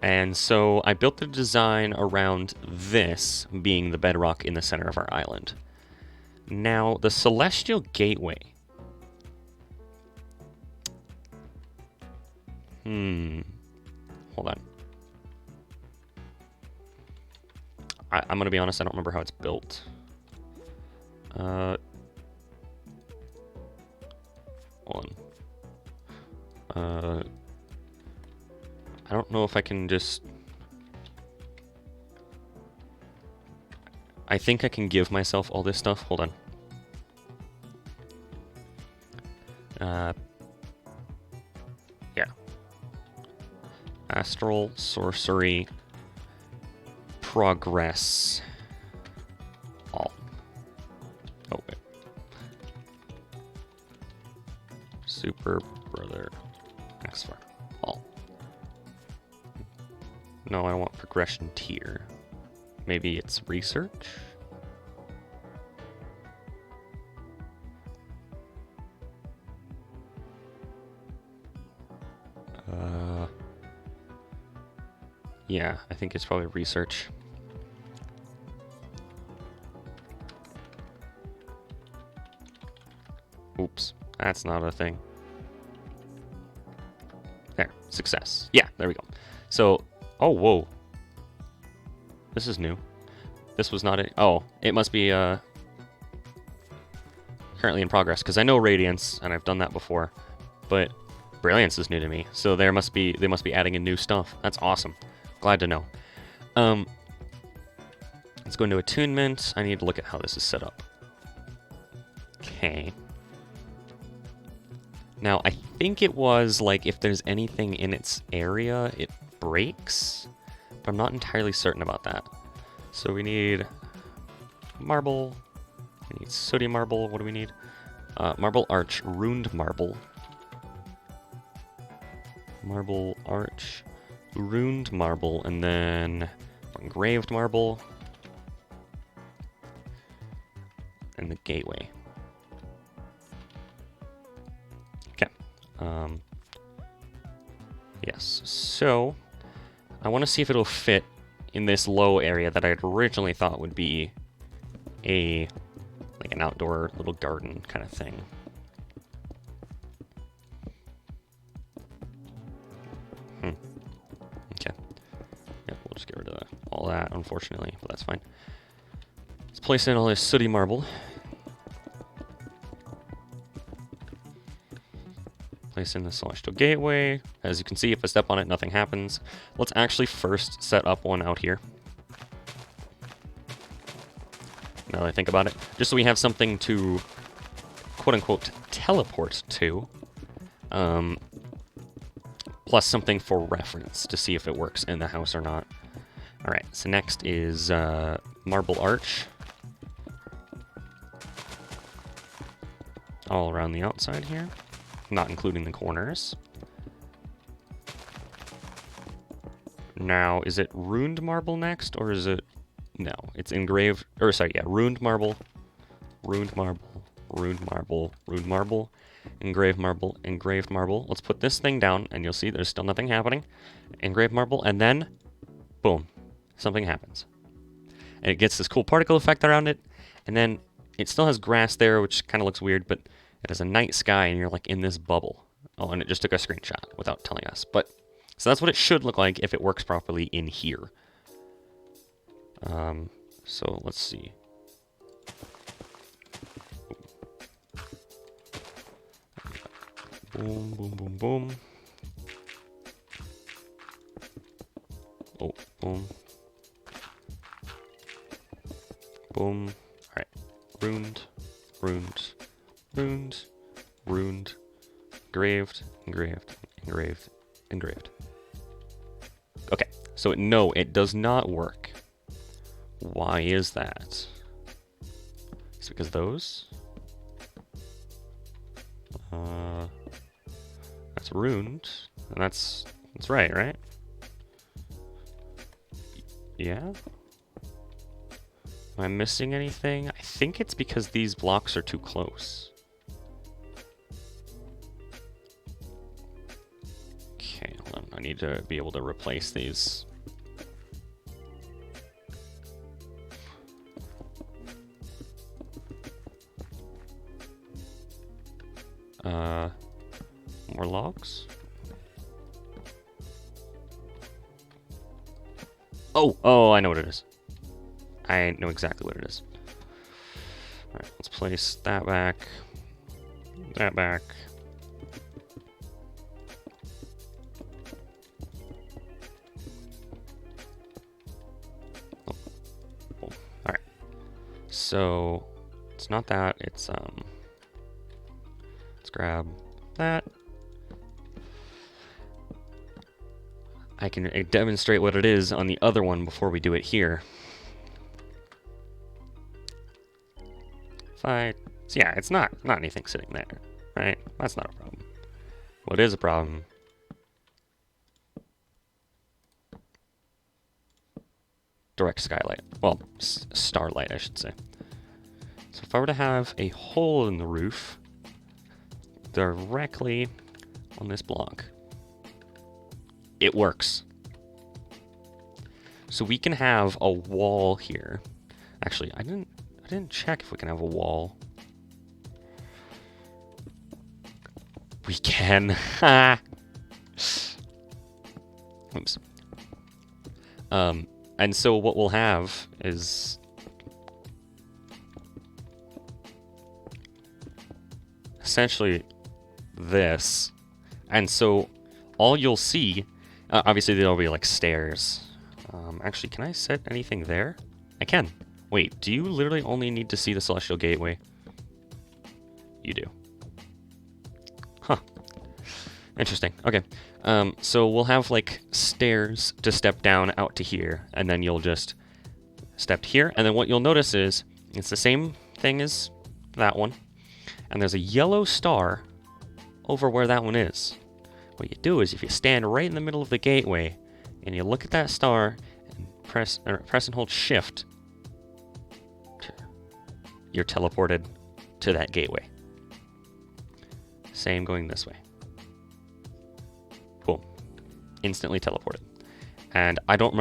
And so I built the design around this being the bedrock in the center of our island. Now, the Celestial Gateway. Hold on. I'm going to be honest, I don't remember how it's built. Hold on. I don't know if I can just... I think I can give myself all this stuff. Hold on. Yeah. Astral, Sorcery, Progress, all. Oh, wait. Super Brother, X4, all. No, I don't want progression tier. Maybe it's research? Yeah, I think it's probably research. Oops, that's not a thing. There, success. Yeah, there we go. So, oh, whoa. This is new. This was not a... Oh, it must be currently in progress, because I know Radiance, and I've done that before, but Brilliance is new to me, so they must be adding in new stuff. That's awesome. Glad to know. Let's go into attunement. I need to look at how this is set up. Okay. Now, I think it was, like, if there's anything in its area, it breaks, but I'm not entirely certain about that. So we need marble, we need sodium marble, what do we need? Marble arch, runed marble. Marble arch, runed marble, and then engraved marble, and the gateway. Okay. Yes, so I want to see if it'll fit in this low area that I had originally thought would be like an outdoor little garden kind of thing. Okay. Yeah, we'll just get rid of all that, unfortunately, but that's fine. Let's place in all this sooty marble. Place in the Celestial Gateway. As you can see, if I step on it, nothing happens. Let's actually first set up one out here. Now that I think about it. Just so we have something to, quote-unquote, teleport to. Plus something for reference to see if it works in the house or not. Alright, so next is Marble Arch. All around the outside here. Not including the corners. Now, is it runed marble next, or is it... No, it's engraved... Or, sorry, yeah, runed marble. Runed marble. Ruined marble, engraved marble. Let's put this thing down, and you'll see there's still nothing happening. Engraved marble, and then, boom, something happens. And it gets this cool particle effect around it, and then it still has grass there, which kind of looks weird, but it has a night sky, and you're like in this bubble. Oh, and it just took a screenshot without telling us. But so that's what it should look like if it works properly in here. So let's see. Boom, boom, boom, boom. Oh, boom. Boom. Alright. Ruined. Engraved. Okay, so no, it does not work. Why is that? It's because those? That's ruined. And that's right? Yeah? Am I missing anything? I think it's because these blocks are too close. Okay, hold on. I need to be able to replace these. More logs? Oh, I know what it is. I know exactly what it is. Alright, let's place that back. That back. Oh. Alright. So, it's not that, it's, let's grab that. I can demonstrate what it is on the other one before we do it here. So yeah, it's not anything sitting there, right? That's not a problem. What is a problem? Direct skylight. Well, starlight, I should say. So if I were to have a hole in the roof directly on this block, it works. So we can have a wall here. Actually, I didn't check if we can have a wall. We can. Oops. And so what we'll have is essentially this. And so all you'll see, obviously there'll be like stairs. Actually, can I set anything there? I can. Wait, do you literally only need to see the Celestial Gateway? You do. Huh. Interesting. Okay. So we'll have like stairs to step down out to here, and then you'll just step here, and then what you'll notice is it's the same thing as that one, and there's a yellow star over where that one is. What you do is if you stand right in the middle of the gateway, and you look at that star, and press and hold Shift, you're teleported to that gateway. Same going this way. Boom. Instantly teleported. And I don't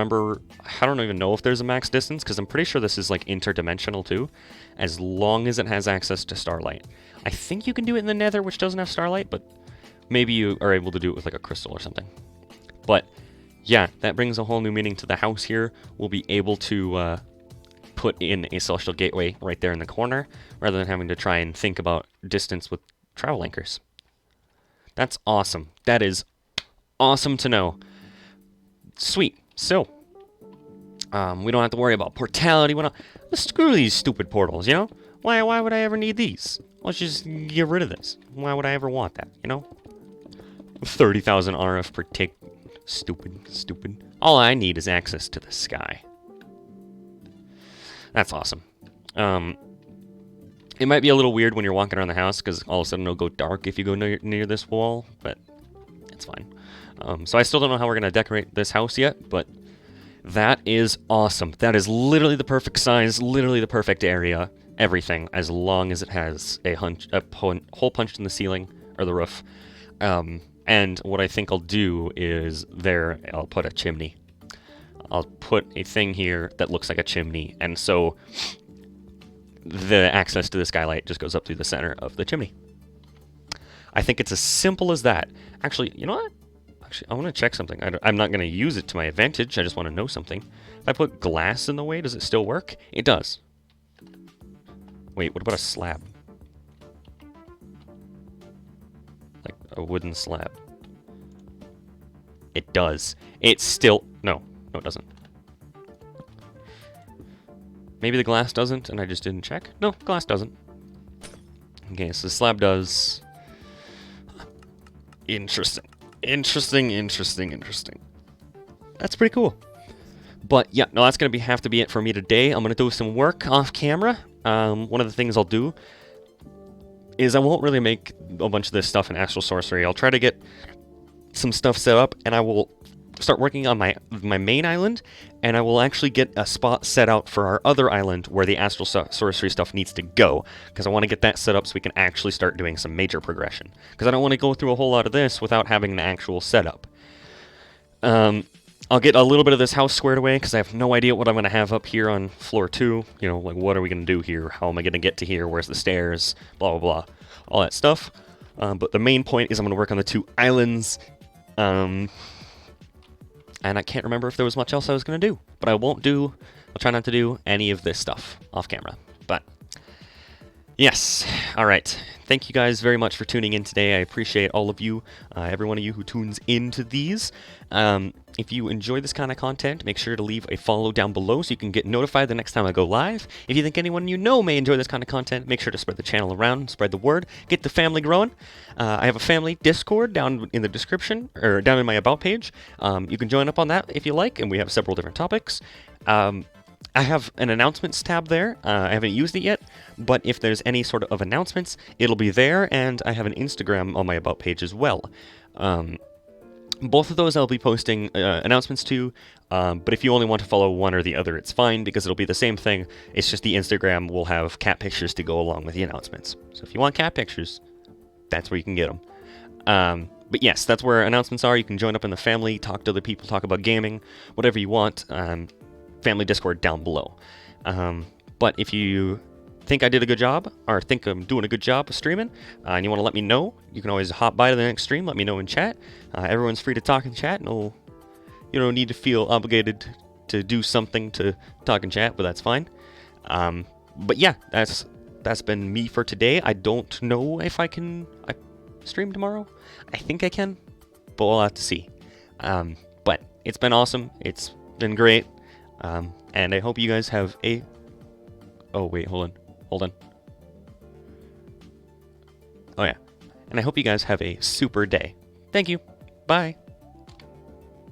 even know if there's a max distance, because I'm pretty sure this is like interdimensional too, as long as it has access to starlight. I think you can do it in the Nether, which doesn't have starlight, but maybe you are able to do it with like a crystal or something. But yeah, that brings a whole new meaning to the house here. We'll be able to put in a celestial gateway right there in the corner, rather than having to try and think about distance with travel anchors. That's awesome. That is awesome to know. Sweet. So, we don't have to worry about portality. Screw these stupid portals, you know? Why would I ever need these? Let's just get rid of this. Why would I ever want that, you know? 30,000 RF per tick. Stupid. All I need is access to the sky. That's awesome. It might be a little weird when you're walking around the house, because all of a sudden it'll go dark if you go near this wall, but it's fine. So I still don't know how we're going to decorate this house yet, but that is awesome. That is literally the perfect size, literally the perfect area. everything as long as it has a hole punched in the ceiling or the roof. And what I think I'll do is I'll put a chimney. I'll put a thing here that looks like a chimney, and so the access to the skylight just goes up through the center of the chimney. I think it's as simple as that. Actually, you know what? Actually, I want to check something. I'm not going to use it to my advantage. I just want to know something. If I put glass in the way, does it still work? It does. Wait, what about a slab? Like a wooden slab. It does. It's still... No, it doesn't. Maybe the glass doesn't, and I just didn't check. No, glass doesn't. Okay, so the slab does. Interesting. Interesting. That's pretty cool. But yeah, no, that's gonna have to be it for me today. I'm gonna do some work off camera. One of the things I'll do is I won't really make a bunch of this stuff in Astral Sorcery. I'll try to get some stuff set up, and I will start working on my main island, and I will actually get a spot set out for our other island where the Astral Sorcery stuff needs to go, because I want to get that set up so we can actually start doing some major progression, because I don't want to go through a whole lot of this without having an actual setup. I'll get a little bit of this house squared away, because I have no idea what I'm going to have up here on floor 2. You know, like, what are we going to do here? How am I going to get to here? Where's the stairs? Blah, blah, blah. All that stuff. But the main point is I'm going to work on the 2 islands. And I can't remember if there was much else I was going to do. But I'll try not to do any of this stuff off camera. But, yes. Alright. Thank you guys very much for tuning in today. I appreciate all of you, every one of you who tunes into these. If you enjoy this kind of content, make sure to leave a follow down below so you can get notified the next time I go live. If you think anyone you know may enjoy this kind of content, make sure to spread the channel around, spread the word, get the family growing. I have a family Discord down in the description, or down in my About page. You can join up on that if you like, and we have several different topics. I have an announcements tab there. I haven't used it yet, but if there's any sort of announcements, it'll be there, and I have an Instagram on my About page as well. Both of those I'll be posting announcements to, but if you only want to follow one or the other, it's fine, because it'll be the same thing. It's just the Instagram will have cat pictures to go along with the announcements. So if you want cat pictures, that's where you can get them. But yes, that's where announcements are. You can join up in the family, talk to other people, talk about gaming, whatever you want. Family Discord down below. But if you think I did a good job, or think I'm doing a good job of streaming, and you want to let me know, you can always hop by to the next stream, let me know in chat. Everyone's free to talk in chat, and you don't need to feel obligated to do something to talk in chat, but that's fine. But yeah, that's been me for today. I don't know if I can stream tomorrow. I think I can, but we'll have to see. But it's been awesome. It's been great. And I hope you guys have a... Oh, wait, hold on. Oh, yeah. And I hope you guys have a super day. Thank you. Bye.